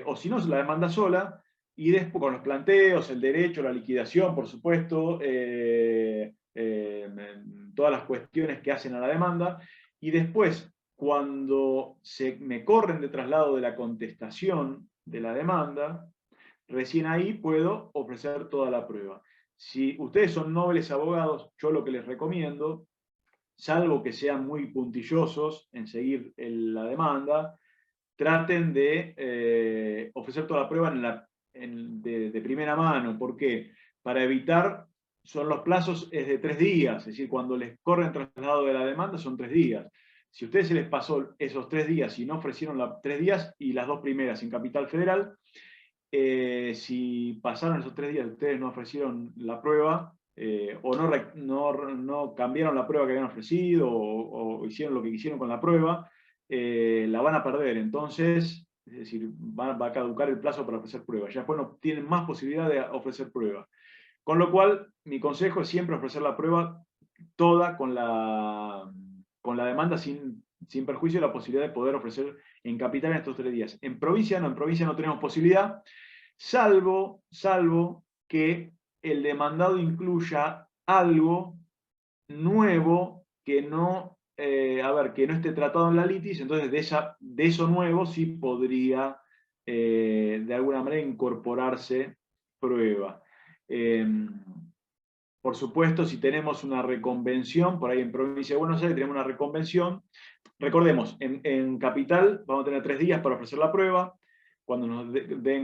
Speaker 3: o si no, la demanda sola, y después con los planteos, el derecho, la liquidación, por supuesto, todas las cuestiones que hacen a la demanda, y después, cuando me corren de traslado de la contestación de la demanda, recién ahí puedo ofrecer toda la prueba. Si ustedes son nobles abogados, yo lo que les recomiendo, salvo que sean muy puntillosos en seguir la demanda, traten de ofrecer toda la prueba de primera mano. ¿Por qué? Para evitar, los plazos es de 3 días, es decir, cuando les corren traslado de la demanda son 3 días. Si a ustedes se les pasó esos 3 días y no ofrecieron 3 días y las 2 primeras en Capital Federal, si pasaron esos 3 días y ustedes no ofrecieron la prueba, o no cambiaron la prueba que habían ofrecido, o hicieron lo que quisieron con la prueba, la van a perder. Entonces, es decir, va a caducar el plazo para ofrecer pruebas. Ya después no tienen más posibilidad de ofrecer pruebas. Con lo cual, mi consejo es siempre ofrecer la prueba toda con la demanda sin perjuicio de la posibilidad de poder ofrecer en capital en estos 3 días. En provincia no tenemos posibilidad, salvo que el demandado incluya algo nuevo que no esté tratado en la litis. Entonces de eso nuevo sí podría de alguna manera incorporarse prueba. Por supuesto, si tenemos una reconvención, por ahí en Provincia de Buenos Aires tenemos una reconvención, recordemos, en Capital vamos a tener 3 días para ofrecer la prueba, cuando nos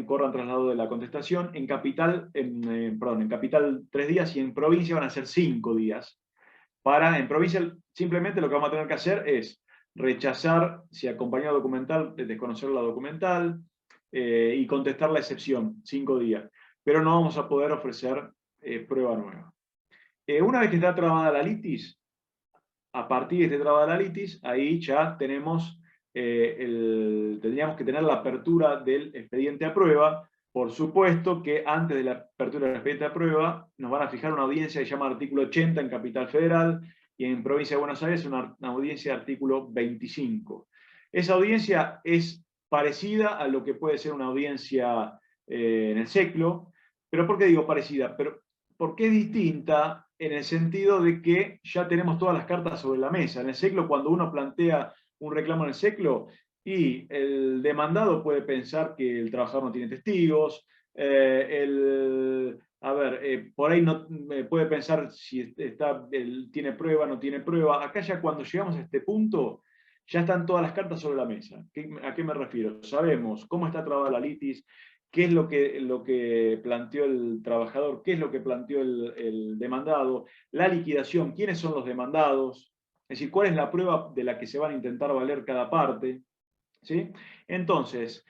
Speaker 3: corran traslado de la contestación, en Capital 3 días, y en Provincia van a ser 5 días. En provincia simplemente lo que vamos a tener que hacer es rechazar, si acompañado documental, desconocer la documental, y contestar la excepción, 5 días. Pero no vamos a poder ofrecer prueba nueva. Una vez que está trabada la litis, a partir de que esté trabada la litis, ahí ya tenemos, tendríamos que tener la apertura del expediente a prueba. Por supuesto que antes de la apertura del expediente a prueba, nos van a fijar una audiencia que se llama artículo 80 en Capital Federal, y en Provincia de Buenos Aires una audiencia de artículo 25. Esa audiencia es parecida a lo que puede ser una audiencia en el SECLO, pero ¿por qué digo parecida? Pero porque es distinta en el sentido de que ya tenemos todas las cartas sobre la mesa. En el SECLO, cuando uno plantea un reclamo en el SECLO, y el demandado puede pensar que el trabajador no tiene testigos, por ahí no, puede pensar si tiene prueba, no tiene prueba. Acá ya cuando llegamos a este punto, ya están todas las cartas sobre la mesa. ¿A qué me refiero? Sabemos cómo está trabada la litis, qué es lo que planteó el trabajador, qué es lo que planteó el demandado, la liquidación, quiénes son los demandados, es decir, cuál es la prueba de la que se van a intentar valer cada parte. ¿Sí? Entonces,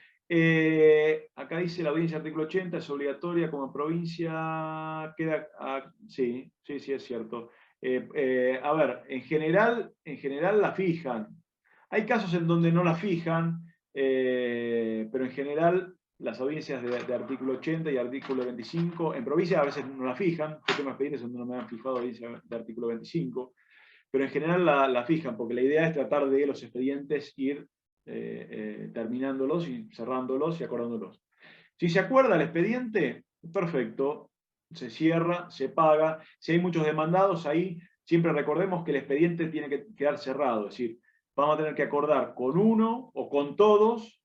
Speaker 3: acá dice la audiencia artículo 80, es obligatoria como provincia, sí, es cierto. A ver, en general la fijan. Hay casos en donde no la fijan, pero en general las audiencias de artículo 80 y artículo 25, en provincia a veces no la fijan, yo tengo expedientes donde no me han fijado audiencia de artículo 25, pero en general la fijan, porque la idea es tratar de los expedientes ir terminándolos y cerrándolos y acordándolos. Si se acuerda el expediente, perfecto, se cierra, se paga. Si hay muchos demandados ahí, siempre recordemos que el expediente tiene que quedar cerrado, es decir, vamos a tener que acordar con uno o con todos,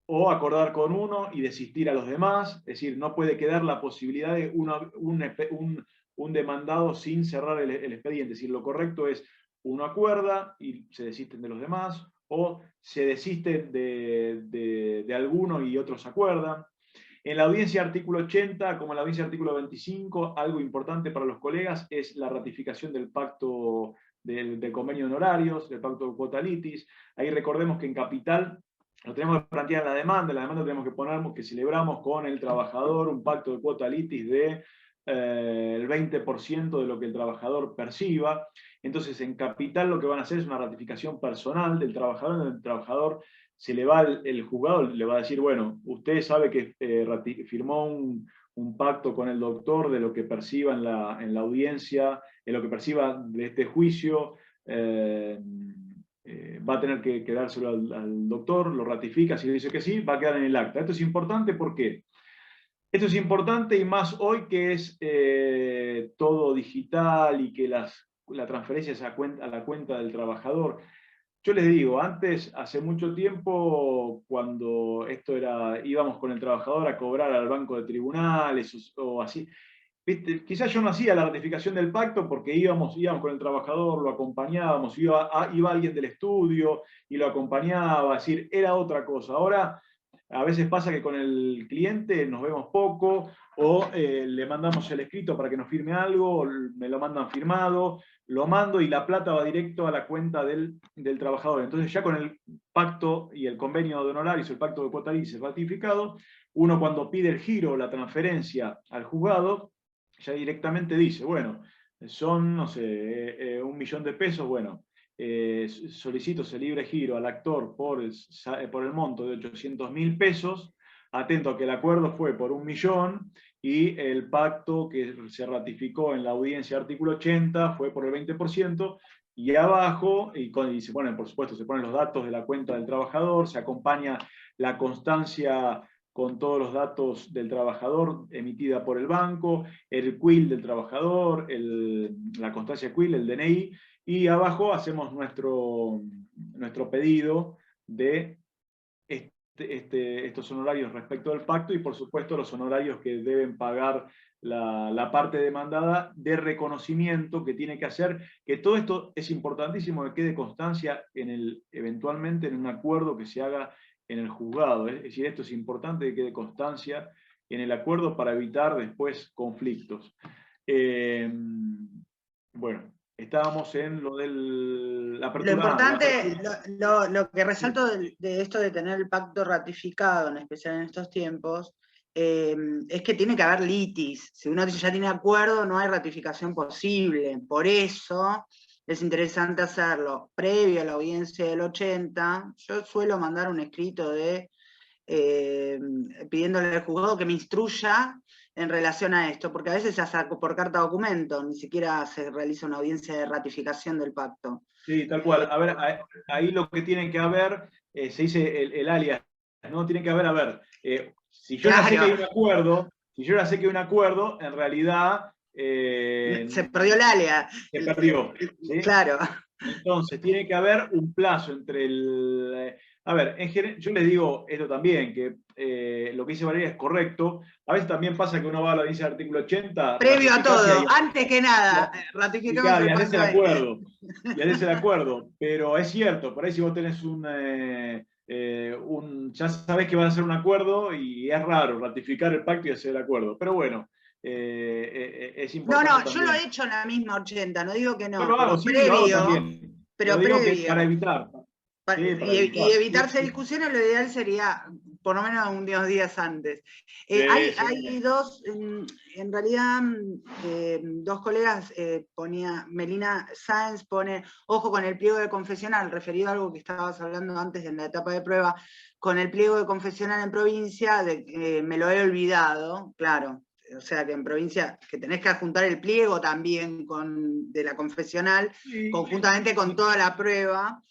Speaker 3: o acordar con uno y desistir a los demás, es decir, no puede quedar la posibilidad de un demandado sin cerrar el expediente, es decir, lo correcto es uno acuerda y se desisten de los demás, o se desisten de alguno y otros acuerdan. En la audiencia artículo 80, como en la audiencia artículo 25, algo importante para los colegas es la ratificación del pacto del convenio de honorarios, del pacto de cuota litis. Ahí recordemos que en Capital lo tenemos que plantear en la demanda tenemos que poner que celebramos con el trabajador un pacto de cuota litis de el 20% de lo que el trabajador perciba. Entonces, en Capital lo que van a hacer es una ratificación personal del trabajador, donde el trabajador se le va, el juzgado le va a decir, bueno, usted sabe que firmó un pacto con el doctor de lo que perciba en la audiencia, en lo que perciba de este juicio, va a tener que dárselo al doctor, lo ratifica, si dice que sí, va a quedar en el acta. Esto es importante, ¿por qué? Esto es importante y más hoy que es todo digital y que la transferencia es a la cuenta del trabajador. Yo les digo, antes, hace mucho tiempo, cuando íbamos con el trabajador a cobrar al banco de tribunales o así, ¿viste? Quizás yo no hacía la ratificación del pacto porque íbamos con el trabajador, lo acompañábamos, iba alguien del estudio y lo acompañaba, es decir, era otra cosa. Ahora, a veces pasa que con el cliente nos vemos poco, o le mandamos el escrito para que nos firme algo, o me lo mandan firmado, lo mando y la plata va directo a la cuenta del trabajador. Entonces ya con el pacto y el convenio de honorarios, el pacto de cuota litis ratificado, uno cuando pide el giro o la transferencia al juzgado, ya directamente dice, bueno, son, no sé, 1 millón de pesos, bueno, solicito ese libre giro al actor por el monto de 800.000 pesos, atento a que el acuerdo fue por 1 millón y el pacto que se ratificó en la audiencia artículo 80 fue por el 20%, y abajo, y se ponen, por supuesto, se ponen los datos de la cuenta del trabajador, se acompaña la constancia con todos los datos del trabajador emitida por el banco, el QUIL del trabajador, la constancia QUIL, el DNI, y abajo hacemos nuestro pedido de estos honorarios respecto del pacto y por supuesto los honorarios que deben pagar la parte demandada de reconocimiento que tiene que hacer, que todo esto es importantísimo que quede constancia eventualmente en un acuerdo que se haga en el juzgado. Es decir, esto es importante que quede constancia en el acuerdo para evitar después conflictos. Bueno, estábamos en lo del... la
Speaker 2: Lo
Speaker 3: apertura.
Speaker 2: importante, lo que resalto de esto de tener el pacto ratificado, en especial en estos tiempos, es que tiene que haber litis. Si uno ya tiene acuerdo, no hay ratificación posible. Por eso es interesante hacerlo previo a la audiencia del 80. Yo suelo mandar un escrito pidiéndole al juzgado que me instruya en relación a esto, porque a veces se hace por carta documento, ni siquiera se realiza una audiencia de ratificación del pacto.
Speaker 3: Sí, tal cual. A ver, ahí lo que tienen que haber, se dice el alias, ¿no? Tiene que haber, si yo ya sé que hay un acuerdo, si yo ya sé que hay un acuerdo, en realidad...
Speaker 2: se perdió el alias.
Speaker 3: Se perdió, ¿sí?
Speaker 2: Claro.
Speaker 3: Entonces, tiene que haber un plazo entre el... A ver, yo les digo esto también, que lo que dice Valeria es correcto. A veces también pasa que uno va a la audiencia del artículo 80...
Speaker 2: Previo a todo, antes que nada, ratificamos el
Speaker 3: pacto. Y haces el acuerdo. Pero es cierto, por ahí si vos tenés ya sabés que vas a hacer un acuerdo y es raro ratificar el pacto y hacer el acuerdo. Pero bueno, es importante.
Speaker 2: No, yo lo he hecho en la misma 80, no digo que no.
Speaker 3: Yo lo hago, sí,
Speaker 2: previo,
Speaker 3: lo hago también.
Speaker 2: Pero
Speaker 3: digo
Speaker 2: previo.
Speaker 3: que para evitar.
Speaker 2: Y evitarse discusiones, lo ideal sería por lo menos unos días antes. Hay dos, en realidad, dos colegas, Melina Sáenz pone, ojo con el pliego de confesional, referido a algo que estabas hablando antes en la etapa de prueba, con el pliego de confesional en provincia, me lo he olvidado, claro. O sea que en provincia, que tenés que adjuntar el pliego también de la confesional, sí, conjuntamente con toda la prueba.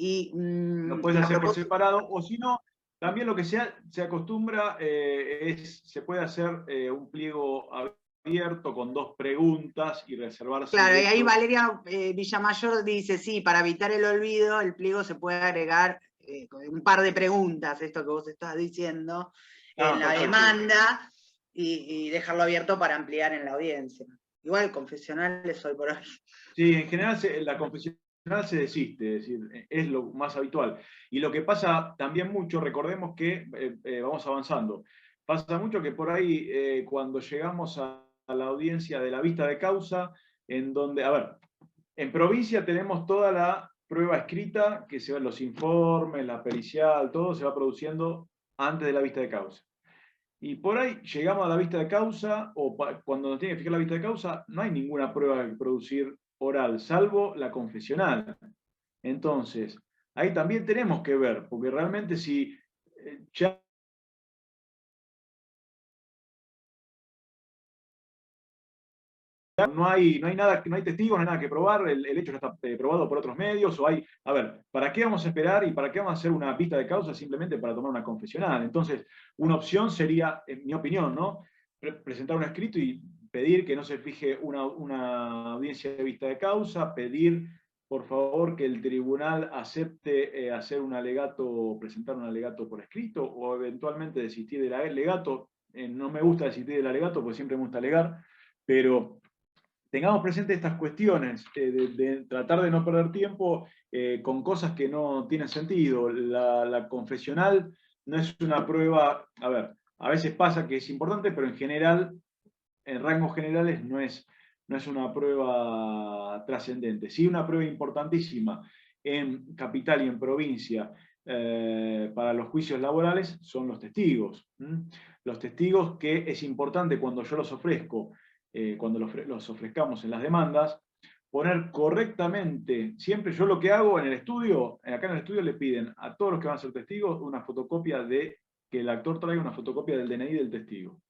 Speaker 2: Y,
Speaker 3: lo puedes hacer por separado, o si no, también lo que se acostumbra se puede hacer un pliego abierto con 2 preguntas y reservarse.
Speaker 2: Claro, y ahí Valeria Villamayor dice, sí, para evitar el olvido, el pliego se puede agregar un par de preguntas, esto que vos estás diciendo, en la demanda, y dejarlo abierto para ampliar en la audiencia. Igual confesionales hoy por hoy.
Speaker 3: Sí, en general la confesional se desiste, es decir, es lo más habitual. Y lo que pasa también mucho, recordemos que vamos avanzando, pasa mucho que por ahí cuando llegamos a la audiencia de la vista de causa, en donde, a ver, en provincia tenemos toda la prueba escrita, que se ven los informes, la pericial, todo se va produciendo antes de la vista de causa. Y por ahí llegamos a la vista de causa, o cuando nos tiene que fijar la vista de causa, no hay ninguna prueba que producir oral, salvo la confesional. Entonces, ahí también tenemos que ver, porque realmente si ya no hay nada, no hay testigos, no hay nada que probar, el hecho ya está probado por otros medios, o hay, a ver, ¿para qué vamos a esperar y para qué vamos a hacer una vista de causa simplemente para tomar una confesional? Entonces, una opción sería, en mi opinión, ¿no? Presentar un escrito y pedir que no se fije una audiencia de vista de causa, pedir, por favor, que el tribunal acepte hacer un alegato, presentar un alegato por escrito, o eventualmente desistir del alegato. No me gusta desistir del alegato, porque siempre me gusta alegar, pero tengamos presentes estas cuestiones, de tratar de no perder tiempo con cosas que no tienen sentido. La confesional no es una prueba, a ver, a veces pasa que es importante, pero en general, en rangos generales, no es una prueba trascendente. Sí, una prueba importantísima en capital y en provincia para los juicios laborales son los testigos. Los testigos que es importante cuando yo los ofrezco, cuando los ofrezcamos en las demandas, poner correctamente, siempre yo lo que hago en el estudio, acá en el estudio le piden a todos los que van a ser testigos una fotocopia que el actor traiga una fotocopia del DNI del testigo.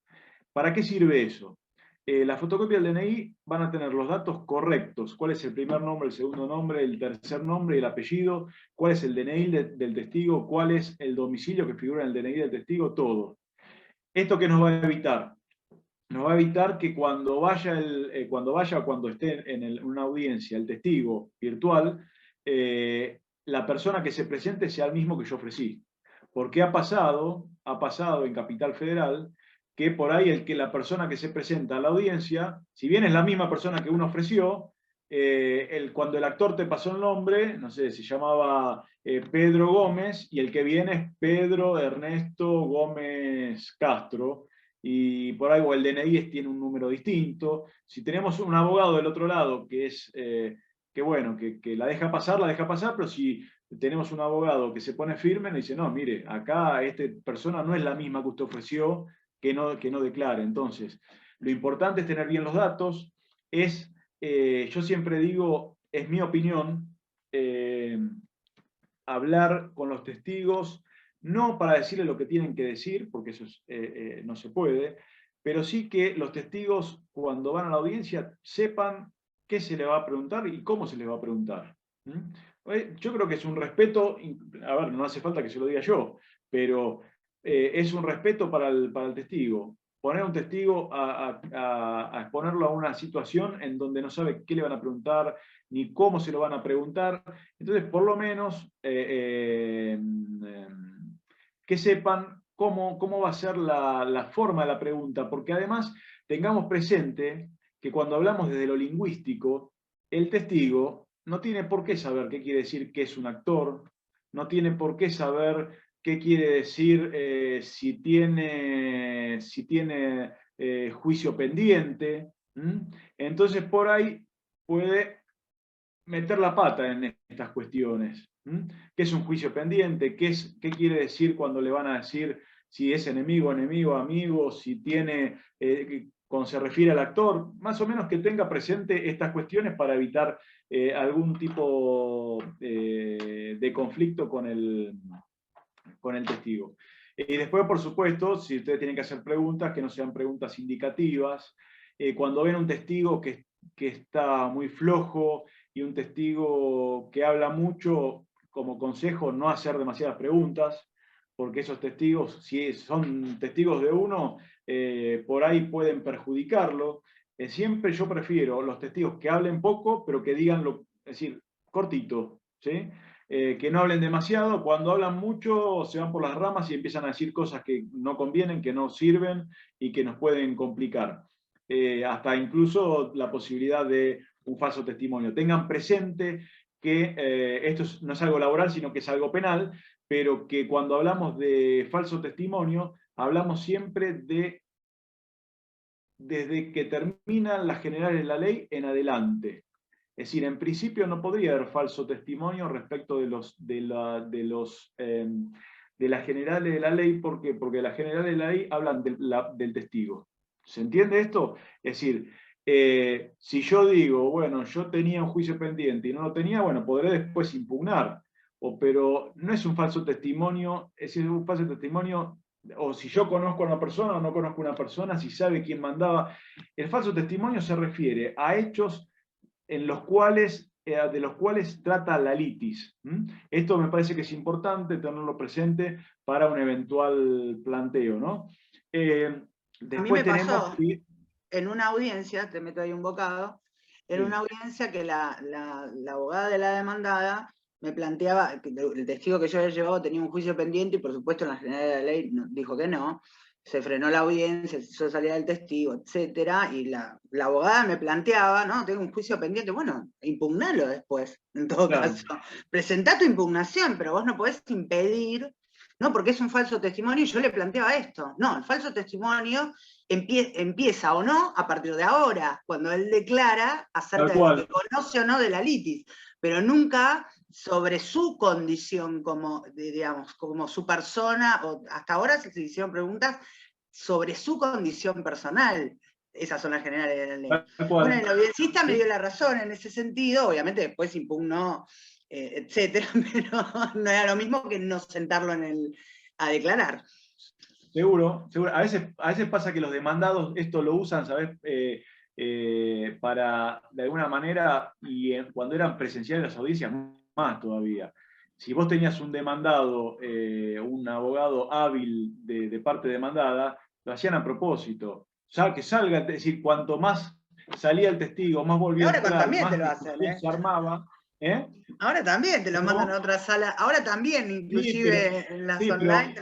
Speaker 3: ¿Para qué sirve eso? La fotocopia del DNI van a tener los datos correctos, cuál es el primer nombre, el segundo nombre, el tercer nombre y el apellido, cuál es el DNI del testigo, cuál es el domicilio que figura en el DNI del testigo, todo. ¿Esto qué nos va a evitar? Nos va a evitar que cuando vaya o cuando esté en una audiencia el testigo virtual, la persona que se presente sea el mismo que yo ofrecí. Porque ha pasado en Capital Federal, que por ahí la persona que se presenta a la audiencia, si bien es la misma persona que uno ofreció, cuando el actor te pasó el nombre, no sé, se llamaba Pedro Gómez, y el que viene es Pedro Ernesto Gómez Castro, y por algo el DNI tiene un número distinto. Si tenemos un abogado del otro lado que es, que bueno, que la deja pasar, pero si tenemos un abogado que se pone firme, nos dice, no, mire, acá esta persona no es la misma que usted ofreció, que no declare. Entonces, lo importante es tener bien los datos, yo siempre digo, es mi opinión, hablar con los testigos, no para decirles lo que tienen que decir, porque eso no se puede, pero sí que los testigos, cuando van a la audiencia, sepan qué se le va a preguntar y cómo se les va a preguntar. Yo creo que es un respeto, a ver, no hace falta que se lo diga yo, pero es un respeto para el testigo. Poner a un testigo a exponerlo a una situación en donde no sabe qué le van a preguntar, ni cómo se lo van a preguntar. Entonces, por lo menos, que sepan cómo va a ser la forma de la pregunta, porque además tengamos presente que cuando hablamos desde lo lingüístico, el testigo no tiene por qué saber qué quiere decir que es un actor, no tiene por qué saber qué quiere decir si tiene juicio pendiente. Entonces, por ahí puede meter la pata en estas cuestiones. ¿Qué es un juicio pendiente? ¿Qué quiere decir cuando le van a decir si es enemigo, amigo, si tiene, cuando se refiere al actor? Más o menos que tenga presente estas cuestiones para evitar algún tipo de conflicto con el testigo. Y después, por supuesto, si ustedes tienen que hacer preguntas, que no sean preguntas indicativas. Cuando ven un testigo que está muy flojo y un testigo que habla mucho, como consejo, no hacer demasiadas preguntas, porque esos testigos, si son testigos de uno, por ahí pueden perjudicarlo. Siempre yo prefiero los testigos que hablen poco, pero que digan, es decir, cortito, ¿sí? Que no hablen demasiado. Cuando hablan mucho se van por las ramas y empiezan a decir cosas que no convienen, que no sirven y que nos pueden complicar. Hasta incluso la posibilidad de un falso testimonio. Tengan presente que esto no es algo laboral, sino que es algo penal, pero que cuando hablamos de falso testimonio, hablamos siempre desde que terminan las generales de la ley en adelante. Es decir, en principio no podría haber falso testimonio respecto de las generales de la ley. ¿Por qué? Porque las generales de la ley hablan del testigo. ¿Se entiende esto? Es decir, si yo digo, bueno, yo tenía un juicio pendiente y no lo tenía, bueno, podré después impugnar. Pero no es un falso testimonio, es decir, un falso testimonio, o si yo conozco a una persona o no conozco a una persona, si sabe quién mandaba. El falso testimonio se refiere a hechos de los cuales trata la litis. Esto me parece que es importante tenerlo presente para un eventual planteo, ¿no?
Speaker 2: A mí me pasó en una audiencia, te meto ahí un bocado, en una audiencia que la abogada de la demandada me planteaba, que el testigo que yo había llevado tenía un juicio pendiente y por supuesto en la general de la ley dijo que no, se frenó la audiencia, se hizo salida del testigo, etcétera, y la abogada me planteaba, no, tengo un juicio pendiente, bueno, impugnalo después, en todo caso. Presentá tu impugnación, pero vos no podés impedir, no, porque es un falso testimonio, y yo le planteaba esto, no, el falso testimonio empieza o no a partir de ahora, cuando él declara acerca de lo que conoce o no de la litis, pero nunca sobre su condición como, digamos, como su persona, o hasta ahora se hicieron preguntas sobre su condición personal. Esas son las generales de la ley. Bueno, el audiencista me dio la razón en ese sentido, obviamente después impugnó, etcétera, pero no era lo mismo que no sentarlo a declarar.
Speaker 3: Seguro, seguro. A veces pasa que los demandados esto lo usan, ¿sabes? Para, de alguna manera, y cuando eran presenciales las audiencias, más todavía. Si vos tenías un demandado, un abogado hábil de parte demandada, lo hacían a propósito. Que salga, es decir, cuanto más salía el testigo, más volvía a entrar,
Speaker 2: también
Speaker 3: más
Speaker 2: te lo hacen,
Speaker 3: se armaba.
Speaker 2: Ahora también te lo mandan a otra sala, ahora también, inclusive en las online.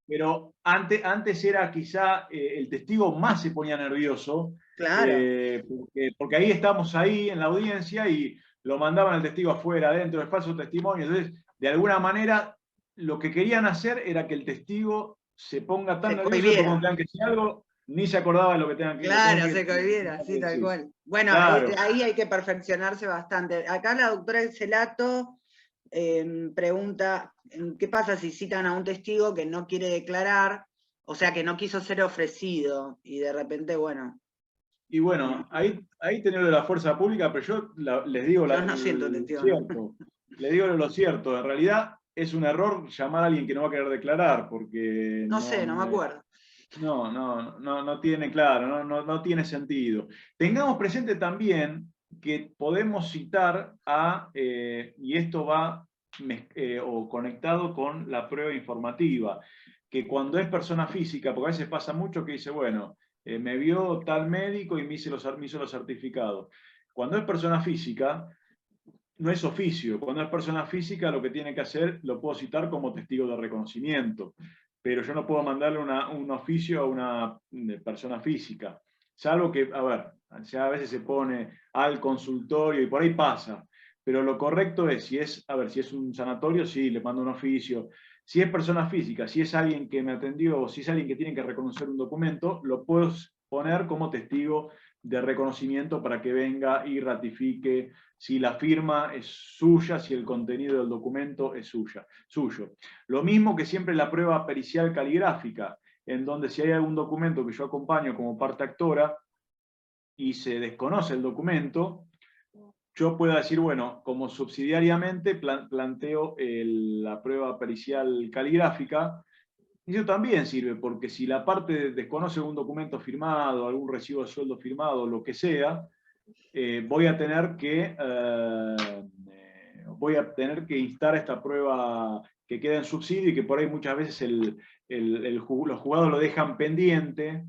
Speaker 3: Pero antes era quizá el testigo más se ponía nervioso,
Speaker 2: claro.
Speaker 3: porque ahí estamos ahí en la audiencia y lo mandaban al testigo afuera, adentro, del falso testimonio. Entonces, de alguna manera, lo que querían hacer era que el testigo se ponga tan
Speaker 2: Se
Speaker 3: nervioso que
Speaker 2: cohibiera.
Speaker 3: cuando tengan que decir algo, ni se acordaba de lo que tengan que decir.
Speaker 2: Claro, se cohibiera, sí, tal
Speaker 3: decir.
Speaker 2: cual. Bueno,
Speaker 3: Claro.
Speaker 2: ahí hay que perfeccionarse bastante. Acá la doctora Excelato pregunta, ¿qué pasa si citan a un testigo que no quiere declarar, o sea, que no quiso ser ofrecido, y de repente, bueno...
Speaker 3: Y bueno, ahí tenés de la fuerza pública, pero yo les digo
Speaker 2: Yo no siento
Speaker 3: lo
Speaker 2: testigo,
Speaker 3: cierto. Les digo lo cierto. En realidad es un error llamar a alguien que no va a querer declarar, porque
Speaker 2: No sé, no me acuerdo.
Speaker 3: no tiene, claro, no tiene sentido. Tengamos presente también que podemos citar y esto va o conectado con la prueba informativa, que cuando es persona física, porque a veces pasa mucho que dice, bueno, me vio tal médico y me hizo los certificados. Cuando es persona física, no es oficio. Cuando es persona física, lo que tiene que hacer, lo puedo citar como testigo de reconocimiento, pero yo no puedo mandarle un oficio a una persona física. Salvo que, a ver, ya a veces se pone al consultorio y por ahí pasa, pero lo correcto es, si es un sanatorio, sí, le mando un oficio. Si es persona física, si es alguien que me atendió o si es alguien que tiene que reconocer un documento, lo puedo poner como testigo de reconocimiento para que venga y ratifique si la firma es suya, si el contenido del documento es suyo. Lo mismo que siempre la prueba pericial caligráfica, en donde si hay algún documento que yo acompaño como parte actora y se desconoce el documento, yo pueda decir, bueno, como subsidiariamente planteo la prueba pericial caligráfica, y eso también sirve, porque si la parte desconoce un documento firmado, algún recibo de sueldo firmado, lo que sea, voy a tener que instar esta prueba que queda en subsidio y que por ahí muchas veces los juzgados lo dejan pendiente,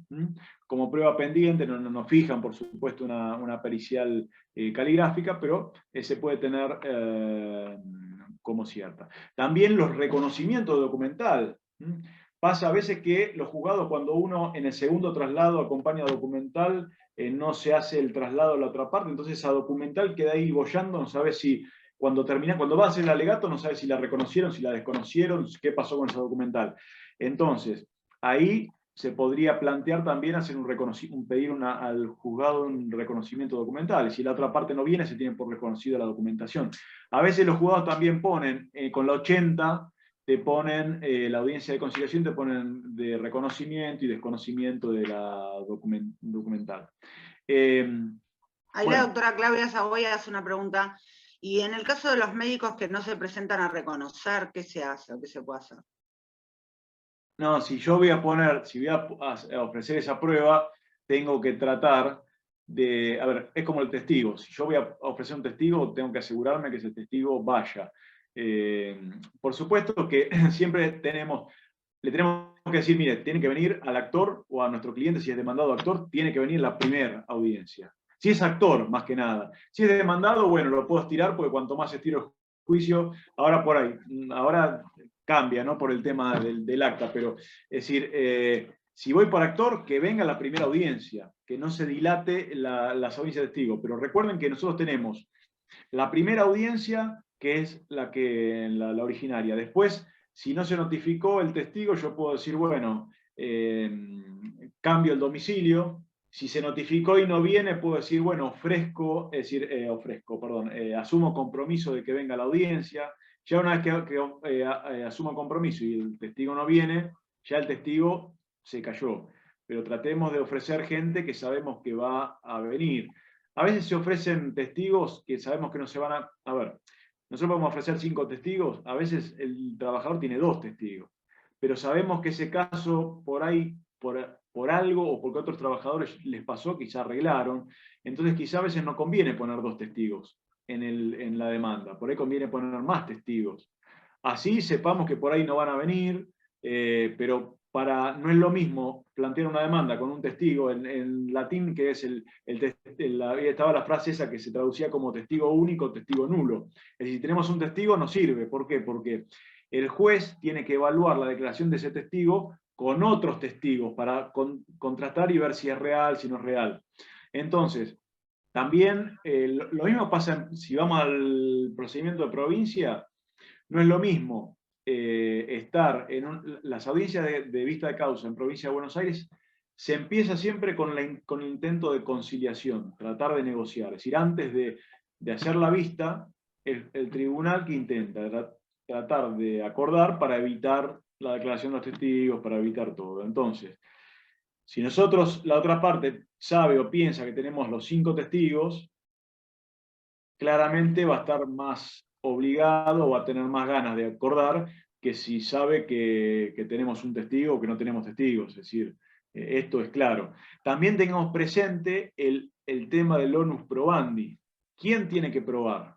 Speaker 3: como prueba pendiente, no fijan por supuesto una pericial caligráfica, pero se puede tener como cierta. También los reconocimientos documental. Pasa a veces que los juzgados, cuando uno en el segundo traslado acompaña documental, no se hace el traslado a la otra parte, entonces esa documental queda ahí boyando, no sabe si cuando va a hacer el alegato, no sabe si la reconocieron, si la desconocieron, qué pasó con esa documental. Entonces, ahí se podría plantear también hacer pedir al juzgado un reconocimiento documental, y si la otra parte no viene, se tiene por reconocida la documentación. A veces los juzgados también ponen, con la 80, te ponen la audiencia de conciliación, te ponen de reconocimiento y desconocimiento de la documental.
Speaker 2: Ahí la doctora Claudia Saboya hace una pregunta, y en el caso de los médicos que no se presentan a reconocer, ¿qué se hace o qué se puede hacer?
Speaker 3: No, si voy a ofrecer esa prueba, tengo que tratar de, a ver, es como el testigo. Si yo voy a ofrecer un testigo, tengo que asegurarme que ese testigo vaya. Por supuesto que siempre le tenemos que decir, mire, tiene que venir al actor o a nuestro cliente, si es demandado actor, tiene que venir la primera audiencia. Si es actor, más que nada. Si es demandado, bueno, lo puedo estirar, porque cuanto más estiro el juicio, ahora cambia, ¿no? Por el tema del acta, pero es decir, si voy por actor, que venga la primera audiencia, que no se dilate las audiencias de testigo. Pero recuerden que nosotros tenemos la primera audiencia, que es la originaria. Después, si no se notificó el testigo, yo puedo decir, bueno, cambio el domicilio. Si se notificó y no viene, puedo decir, bueno, asumo compromiso de que venga la audiencia. Ya una vez que asumo compromiso y el testigo no viene, ya el testigo se cayó. Pero tratemos de ofrecer gente que sabemos que va a venir. A veces se ofrecen testigos que sabemos que no se van a ver, nosotros podemos ofrecer 5 testigos, a veces el trabajador tiene 2 testigos, pero sabemos que ese caso por ahí, por algo o porque a otros trabajadores les pasó, quizá arreglaron, entonces quizá a veces no conviene poner 2 testigos en la demanda, por ahí conviene poner más testigos. Así sepamos que por ahí no van a venir, pero no es lo mismo plantear una demanda con un testigo en latín, que es estaba la frase esa que se traducía como testigo único, testigo nulo. Es decir, si tenemos un testigo no sirve. ¿Por qué? Porque el juez tiene que evaluar la declaración de ese testigo con otros testigos para contrastar y ver si es real, si no es real. Entonces, también lo mismo pasa si vamos al procedimiento de provincia. No es lo mismo estar en las audiencias de vista de causa en Provincia de Buenos Aires, se empieza siempre con el intento de conciliación, tratar de negociar. Es decir, antes de hacer la vista, el tribunal que intenta tratar de acordar para evitar la declaración de los testigos, para evitar todo. Entonces, si nosotros, la otra parte, sabe o piensa que tenemos los 5 testigos, claramente va a estar más obligado o va a tener más ganas de acordar que si sabe que tenemos un testigo o que no tenemos testigos. Es decir, esto es claro. También tengamos presente el tema del onus probandi. ¿Quién tiene que probar?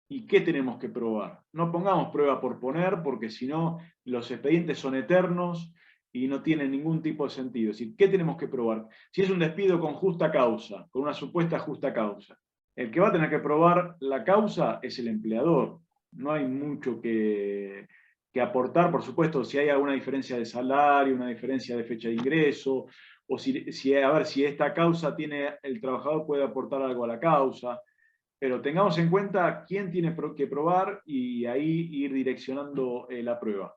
Speaker 3: ¿Y qué tenemos que probar? No pongamos prueba por poner, porque si no, los expedientes son eternos y no tienen ningún tipo de sentido. Es decir, ¿qué tenemos que probar? Si es un despido con justa causa, con una supuesta justa causa, el que va a tener que probar la causa es el empleador. No hay mucho que aportar, por supuesto, si hay alguna diferencia de salario, una diferencia de fecha de ingreso, o a ver si esta causa tiene, el trabajador puede aportar algo a la causa. Pero tengamos en cuenta quién tiene que probar y ahí ir direccionando la prueba.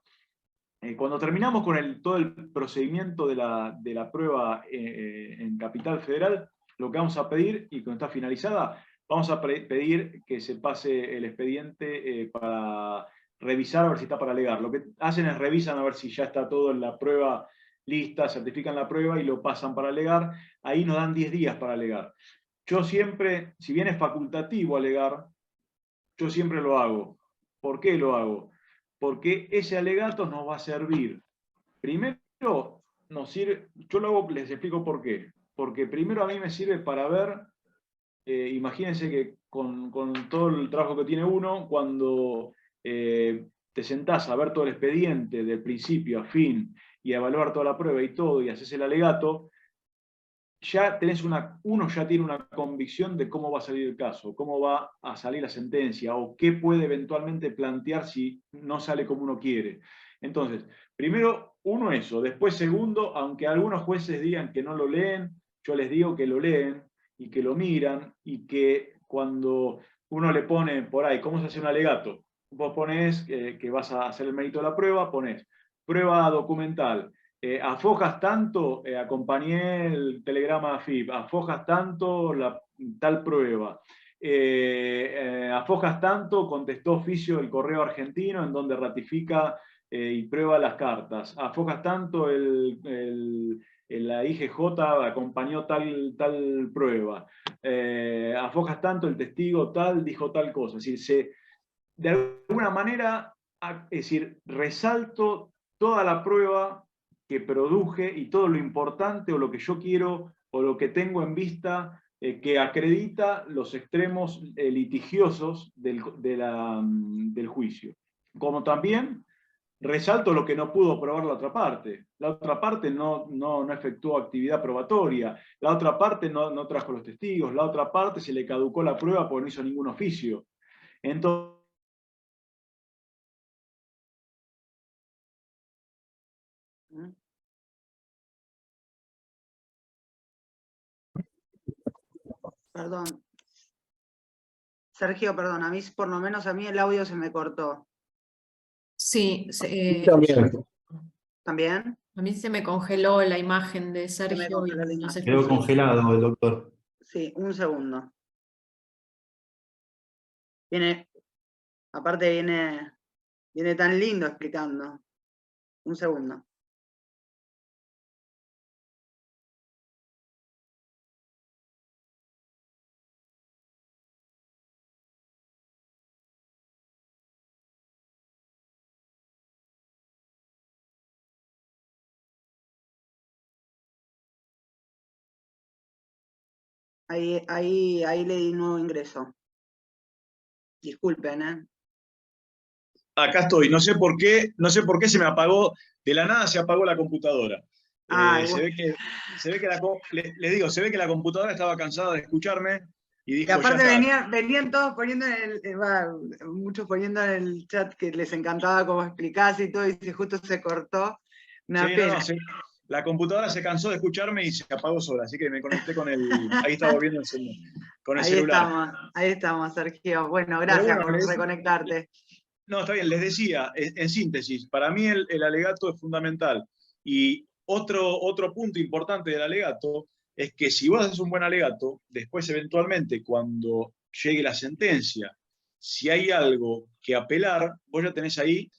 Speaker 3: Cuando terminamos con todo el procedimiento de la prueba en Capital Federal, lo que vamos a pedir, y cuando está finalizada, vamos a pedir que se pase el expediente para revisar a ver si está para alegar. Lo que hacen es revisan a ver si ya está todo en la prueba lista, certifican la prueba y lo pasan para alegar. Ahí nos dan 10 días para alegar. Yo siempre, si bien es facultativo alegar, yo siempre lo hago. ¿Por qué lo hago? Porque ese alegato nos va a servir. Primero, nos sirve, yo lo hago, les explico por qué. Porque primero a mí me sirve para ver, imagínense que con todo el trabajo que tiene uno, cuando te sentás a ver todo el expediente del principio a fin y a evaluar toda la prueba y todo, y haces el alegato, ya tenés uno ya tiene una convicción de cómo va a salir el caso, cómo va a salir la sentencia, o qué puede eventualmente plantear si no sale como uno quiere. Entonces, primero, uno eso. Después, segundo, aunque algunos jueces digan que no lo leen, yo les digo que lo leen y que lo miran, y que cuando uno le pone por ahí, ¿cómo se hace un alegato? Vos ponés que vas a hacer el mérito de la prueba, ponés prueba documental. Afojas tanto, acompañé el telegrama AFIP, afojas tanto tal prueba, afojas tanto, contestó oficio el correo argentino en donde ratifica y prueba las cartas, afojas tanto la IGJ acompañó tal prueba, afojas tanto el testigo tal, dijo tal cosa. Es decir, de alguna manera, es decir, resalto toda la prueba que produje y todo lo importante o lo que yo quiero o lo que tengo en vista que acredita los extremos litigiosos del juicio. Como también resalto lo que no pudo probar la otra parte. La otra parte no efectuó actividad probatoria, la otra parte no trajo los testigos, la otra parte se le caducó la prueba porque no hizo ningún oficio. Entonces,
Speaker 2: Perdón. Sergio, perdón, por lo menos a mí el audio se me cortó.
Speaker 4: Sí,
Speaker 5: También.
Speaker 2: ¿También?
Speaker 4: a mí se me congeló la imagen de
Speaker 2: Se me
Speaker 4: Sergio y
Speaker 2: congeló la
Speaker 4: no se
Speaker 2: imagen.
Speaker 5: Quedó
Speaker 4: escuchó.
Speaker 5: congelado el doctor.
Speaker 2: Sí, un segundo. Aparte viene tan lindo explicando. Un segundo. Ahí le di nuevo ingreso. Disculpen, ¿eh?
Speaker 3: acá estoy, no sé por qué se me apagó, de la nada se apagó la computadora. Se ve que les digo, se ve que la computadora estaba cansada de escucharme y
Speaker 2: Y
Speaker 3: dijo,
Speaker 2: aparte
Speaker 3: ya está.
Speaker 2: venían todos poniendo muchos poniendo en el chat que les encantaba cómo explicás y todo, y justo se cortó. Una
Speaker 3: Sí,
Speaker 2: pena.
Speaker 3: la computadora se cansó de escucharme y se apagó sola, así que me conecté con ahí estaba viendo con el celular.
Speaker 2: Ahí estamos, Sergio. Bueno, gracias por reconectarte.
Speaker 3: No, está bien, les decía, en síntesis, para mí el alegato es fundamental. Y otro punto importante del alegato es que si vos haces un buen alegato, después eventualmente cuando llegue la sentencia, si hay algo que apelar, vos ya tenés ahí,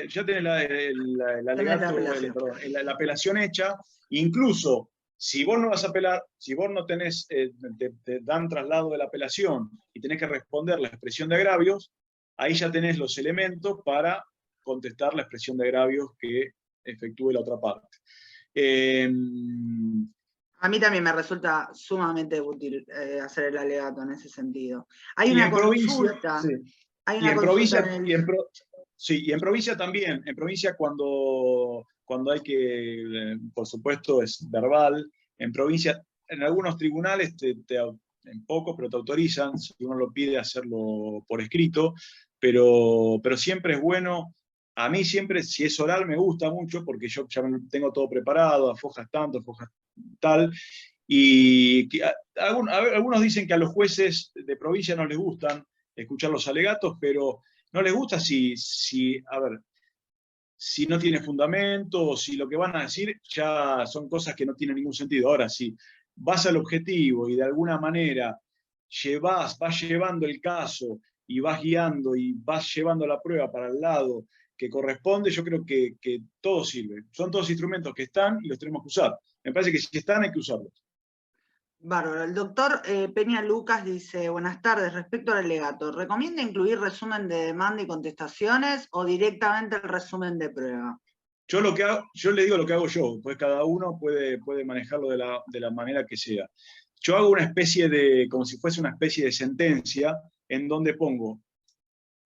Speaker 3: ya tenés el alegato, la apelación hecha, incluso si vos no vas a apelar, si vos no tenés, te dan traslado de la apelación y tenés que responder la expresión de agravios, ahí ya tenés los elementos para contestar la expresión de agravios que efectúe la otra parte.
Speaker 2: A mí también me resulta sumamente útil hacer el alegato en ese sentido. Hay
Speaker 3: y
Speaker 2: una
Speaker 3: en
Speaker 2: consulta.
Speaker 3: sí.
Speaker 2: Hay
Speaker 3: Y
Speaker 2: una
Speaker 3: en
Speaker 2: consulta
Speaker 3: provincia, sí, y en provincia también. En provincia cuando hay que, por supuesto, es verbal. En provincia, en algunos tribunales, en pocos, pero te autorizan, si uno lo pide, hacerlo por escrito. Pero siempre es bueno. A mí siempre, si es oral, me gusta mucho, porque yo ya tengo todo preparado, a fojas tanto, a fojas tal. Y algunos dicen que a los jueces de provincia no les gustan escuchar los alegatos, pero no les gusta a ver, si no tiene fundamento o si lo que van a decir ya son cosas que no tienen ningún sentido. Ahora, si vas al objetivo y de alguna manera vas llevando el caso y vas guiando y vas llevando la prueba para el lado que corresponde, yo creo que todo sirve. Son todos instrumentos que están y los tenemos que usar. Me parece que si están hay que usarlos.
Speaker 2: Bárbaro. El doctor Peña Lucas dice, buenas tardes, respecto al alegato, ¿recomienda incluir resumen de demanda y contestaciones o directamente el resumen de prueba?
Speaker 3: Yo le digo lo que hago yo, pues cada uno puede manejarlo de la manera que sea. Yo hago una especie como si fuese una especie de sentencia, en donde pongo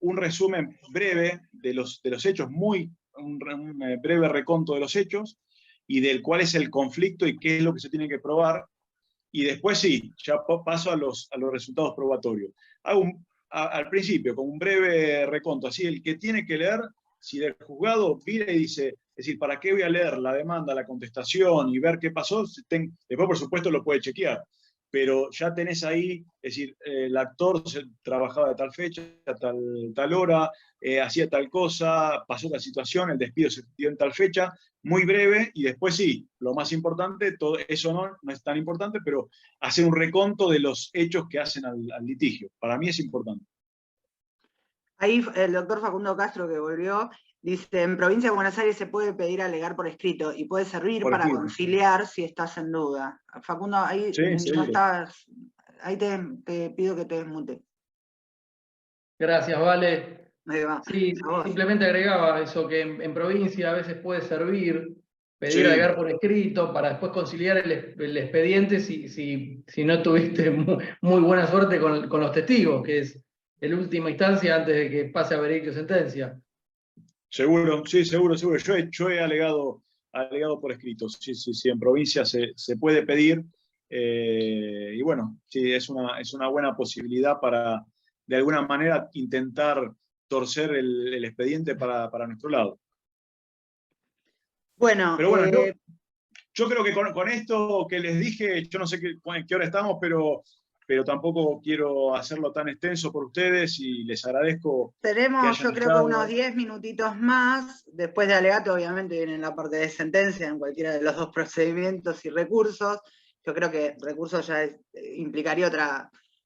Speaker 3: un resumen breve de los hechos, un breve reconto de los hechos, y del cuál es el conflicto y qué es lo que se tiene que probar, y después sí, ya paso a los resultados probatorios. Hago al principio, con un breve reconto, así el que tiene que leer, si del juzgado mira y dice, es decir, ¿para qué voy a leer la demanda, la contestación y ver qué pasó? Después, por supuesto, lo puede chequear, pero ya tenés ahí, es decir, el actor trabajaba de tal fecha, tal hora, hacía tal cosa, pasó tal situación, el despido se dio en tal fecha, muy breve, y después sí, lo más importante, todo eso no es tan importante, pero hacer un reconto de los hechos que hacen al litigio. Para mí es importante.
Speaker 2: Ahí el doctor Facundo Castro, que volvió, dice, en provincia de Buenos Aires se puede pedir alegar por escrito y puede servir para conciliar si estás en duda. Facundo, ahí
Speaker 3: sí,
Speaker 2: no estás, ahí te pido que te desmute.
Speaker 6: Gracias, Vale.
Speaker 2: Ahí va.
Speaker 6: Sí, simplemente agregaba eso, que en provincia a veces puede servir pedir
Speaker 3: Sí.
Speaker 6: alegar por escrito para después conciliar el expediente si no tuviste muy buena suerte con los testigos, que es en última instancia antes de que pase a veredicto sentencia.
Speaker 3: Seguro, sí, seguro. Yo he alegado por escrito. Sí, en provincia se puede pedir. Y bueno, sí, es una buena posibilidad para, de alguna manera, intentar torcer el expediente para nuestro lado.
Speaker 2: Bueno,
Speaker 3: pero bueno, yo creo que con esto que les dije, yo no sé qué hora estamos, pero tampoco quiero hacerlo tan extenso por ustedes y les agradezco.
Speaker 2: Tenemos, yo creo que unos 10 minutitos más. Después de alegato, obviamente, viene la parte de sentencia en cualquiera de los dos procedimientos y recursos. Yo creo que recursos ya implicaría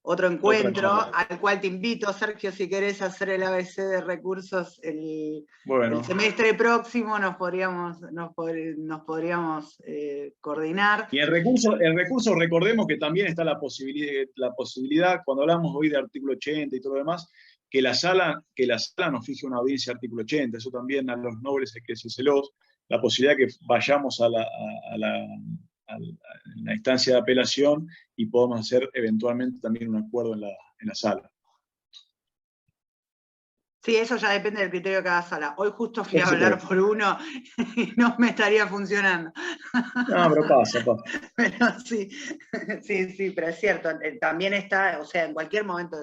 Speaker 2: otro encuentro, al cual te invito, Sergio, si querés hacer el ABC de recursos el semestre próximo, nos podríamos coordinar.
Speaker 3: Y el recurso, recordemos que también está la posibilidad, cuando hablamos hoy de artículo 80 y todo lo demás, que la sala nos fije una audiencia de artículo 80. Eso también a los nobles hay que decírselos, la posibilidad de que vayamos a la instancia de apelación y podamos hacer eventualmente también un acuerdo en la sala.
Speaker 2: Sí, eso ya depende del criterio de cada sala. Hoy justo fui a hablar por uno y no me estaría funcionando.
Speaker 3: No, pero pasa.
Speaker 2: Pero sí, pero es cierto. También está, o sea, en cualquier momento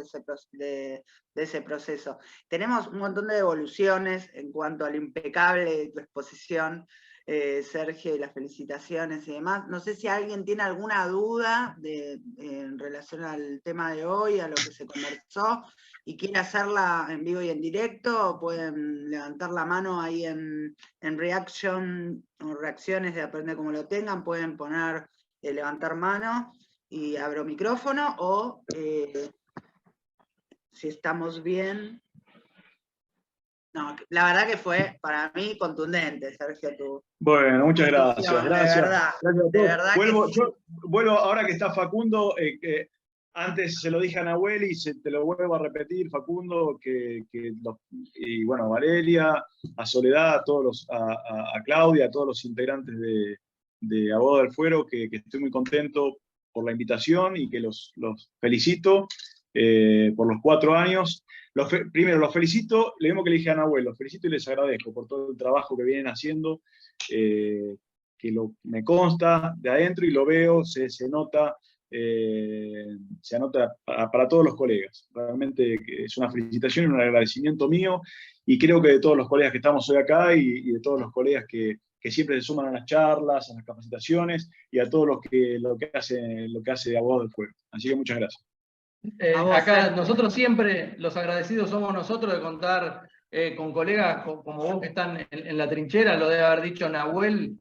Speaker 2: de ese proceso. Tenemos un montón de devoluciones en cuanto a lo impecable de tu exposición. Sergio, y las felicitaciones y demás. No sé si alguien tiene alguna duda en relación al tema de hoy, a lo que se conversó, y quiere hacerla en vivo y en directo, pueden levantar la mano ahí en reaction o reacciones, depende como lo tengan, pueden poner levantar mano y abro micrófono, o si estamos bien. No, la verdad que fue para mí contundente, Sergio, tu
Speaker 3: Bueno, muchas gracias.
Speaker 2: conducción,
Speaker 3: Gracias.
Speaker 2: de verdad.
Speaker 3: Gracias a
Speaker 2: De
Speaker 3: todos.
Speaker 2: verdad
Speaker 3: Vuelvo,
Speaker 2: que
Speaker 3: yo vuelvo ahora que está Facundo, antes se lo dije a Nahuel y te lo vuelvo a repetir, Facundo, y bueno, Valeria, a Soledad, a todos a Claudia, a todos los integrantes de Abogados del Fuero, que estoy muy contento por la invitación y que los felicito por los 4 años. Primero, los felicito, lo mismo que le dije a Nahuel, los felicito y les agradezco por todo el trabajo que vienen haciendo, que me consta de adentro y lo veo, se nota para todos los colegas. Realmente es una felicitación y un agradecimiento mío, y creo que de todos los colegas que estamos hoy acá y de todos los colegas que siempre se suman a las charlas, a las capacitaciones, y a todos lo que hace de Abogados del Fuero. Así que muchas gracias.
Speaker 6: Acá nosotros siempre, los agradecidos somos nosotros de contar con colegas como vos que están en la trinchera, lo debe haber dicho Nahuel,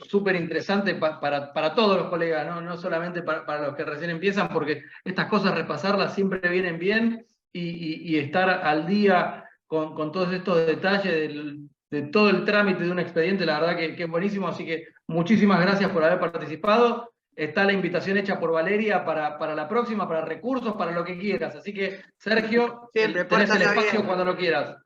Speaker 6: súper interesante para todos los colegas, no solamente para los que recién empiezan, porque estas cosas repasarlas siempre vienen bien, y estar al día con todos estos detalles de todo el trámite de un expediente, la verdad que es buenísimo, así que muchísimas gracias por haber participado. Está la invitación hecha por Valeria para la próxima, para recursos, para lo que quieras. Así que, Sergio,
Speaker 2: siempre
Speaker 6: tenés el
Speaker 2: puertas
Speaker 6: espacio
Speaker 2: abiertas.
Speaker 6: cuando lo quieras.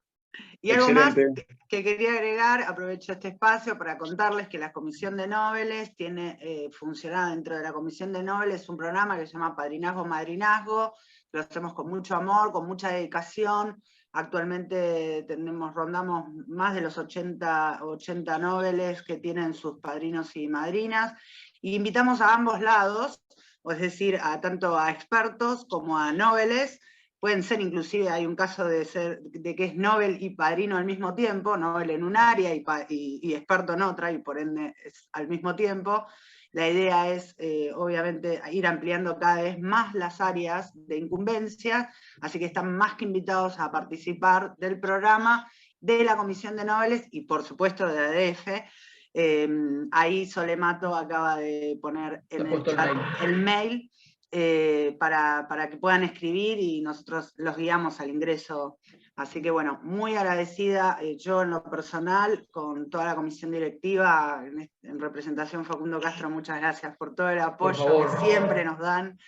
Speaker 2: Y algo más
Speaker 3: Excelente.
Speaker 2: que quería agregar, aprovecho este espacio para contarles que la Comisión de Nobles tiene funcionado dentro de la Comisión de Nobles un programa que se llama Padrinazgo Madrinazgo, lo hacemos con mucho amor, con mucha dedicación. Actualmente rondamos más de los 80 nobles que tienen sus padrinos y madrinas, y invitamos a ambos lados, es decir, tanto a expertos como a nobles. Pueden ser, inclusive hay un caso de que es Nobel y padrino al mismo tiempo, Nobel en un área y experto en otra, y por ende es al mismo tiempo. La idea es, obviamente, ir ampliando cada vez más las áreas de incumbencia, así que están más que invitados a participar del programa de la Comisión de Nobles y, por supuesto, de la ADF. Ahí Solemato acaba de poner en el chat el mail, para que puedan escribir y nosotros los guiamos al ingreso. Así que bueno, muy agradecida yo en lo personal, con toda la comisión directiva, en representación Facundo Castro, muchas gracias por todo el apoyo que siempre nos dan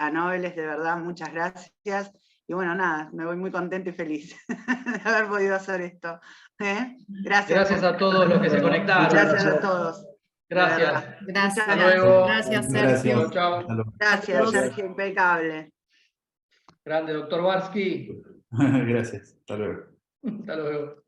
Speaker 2: a Nobles, de verdad, muchas gracias. Y bueno, nada, me voy muy contenta y feliz de haber podido hacer esto. Gracias.
Speaker 6: Gracias a todos los que se conectaron.
Speaker 2: Gracias a todos.
Speaker 6: Gracias.
Speaker 4: Gracias.
Speaker 6: Hasta luego.
Speaker 4: Gracias,
Speaker 5: Gracias.
Speaker 4: Sergio.
Speaker 6: Chao.
Speaker 5: Hasta luego.
Speaker 2: Gracias, Sergio, impecable.
Speaker 6: Grande, doctor Barsky.
Speaker 5: Gracias. Hasta luego.
Speaker 6: Hasta luego.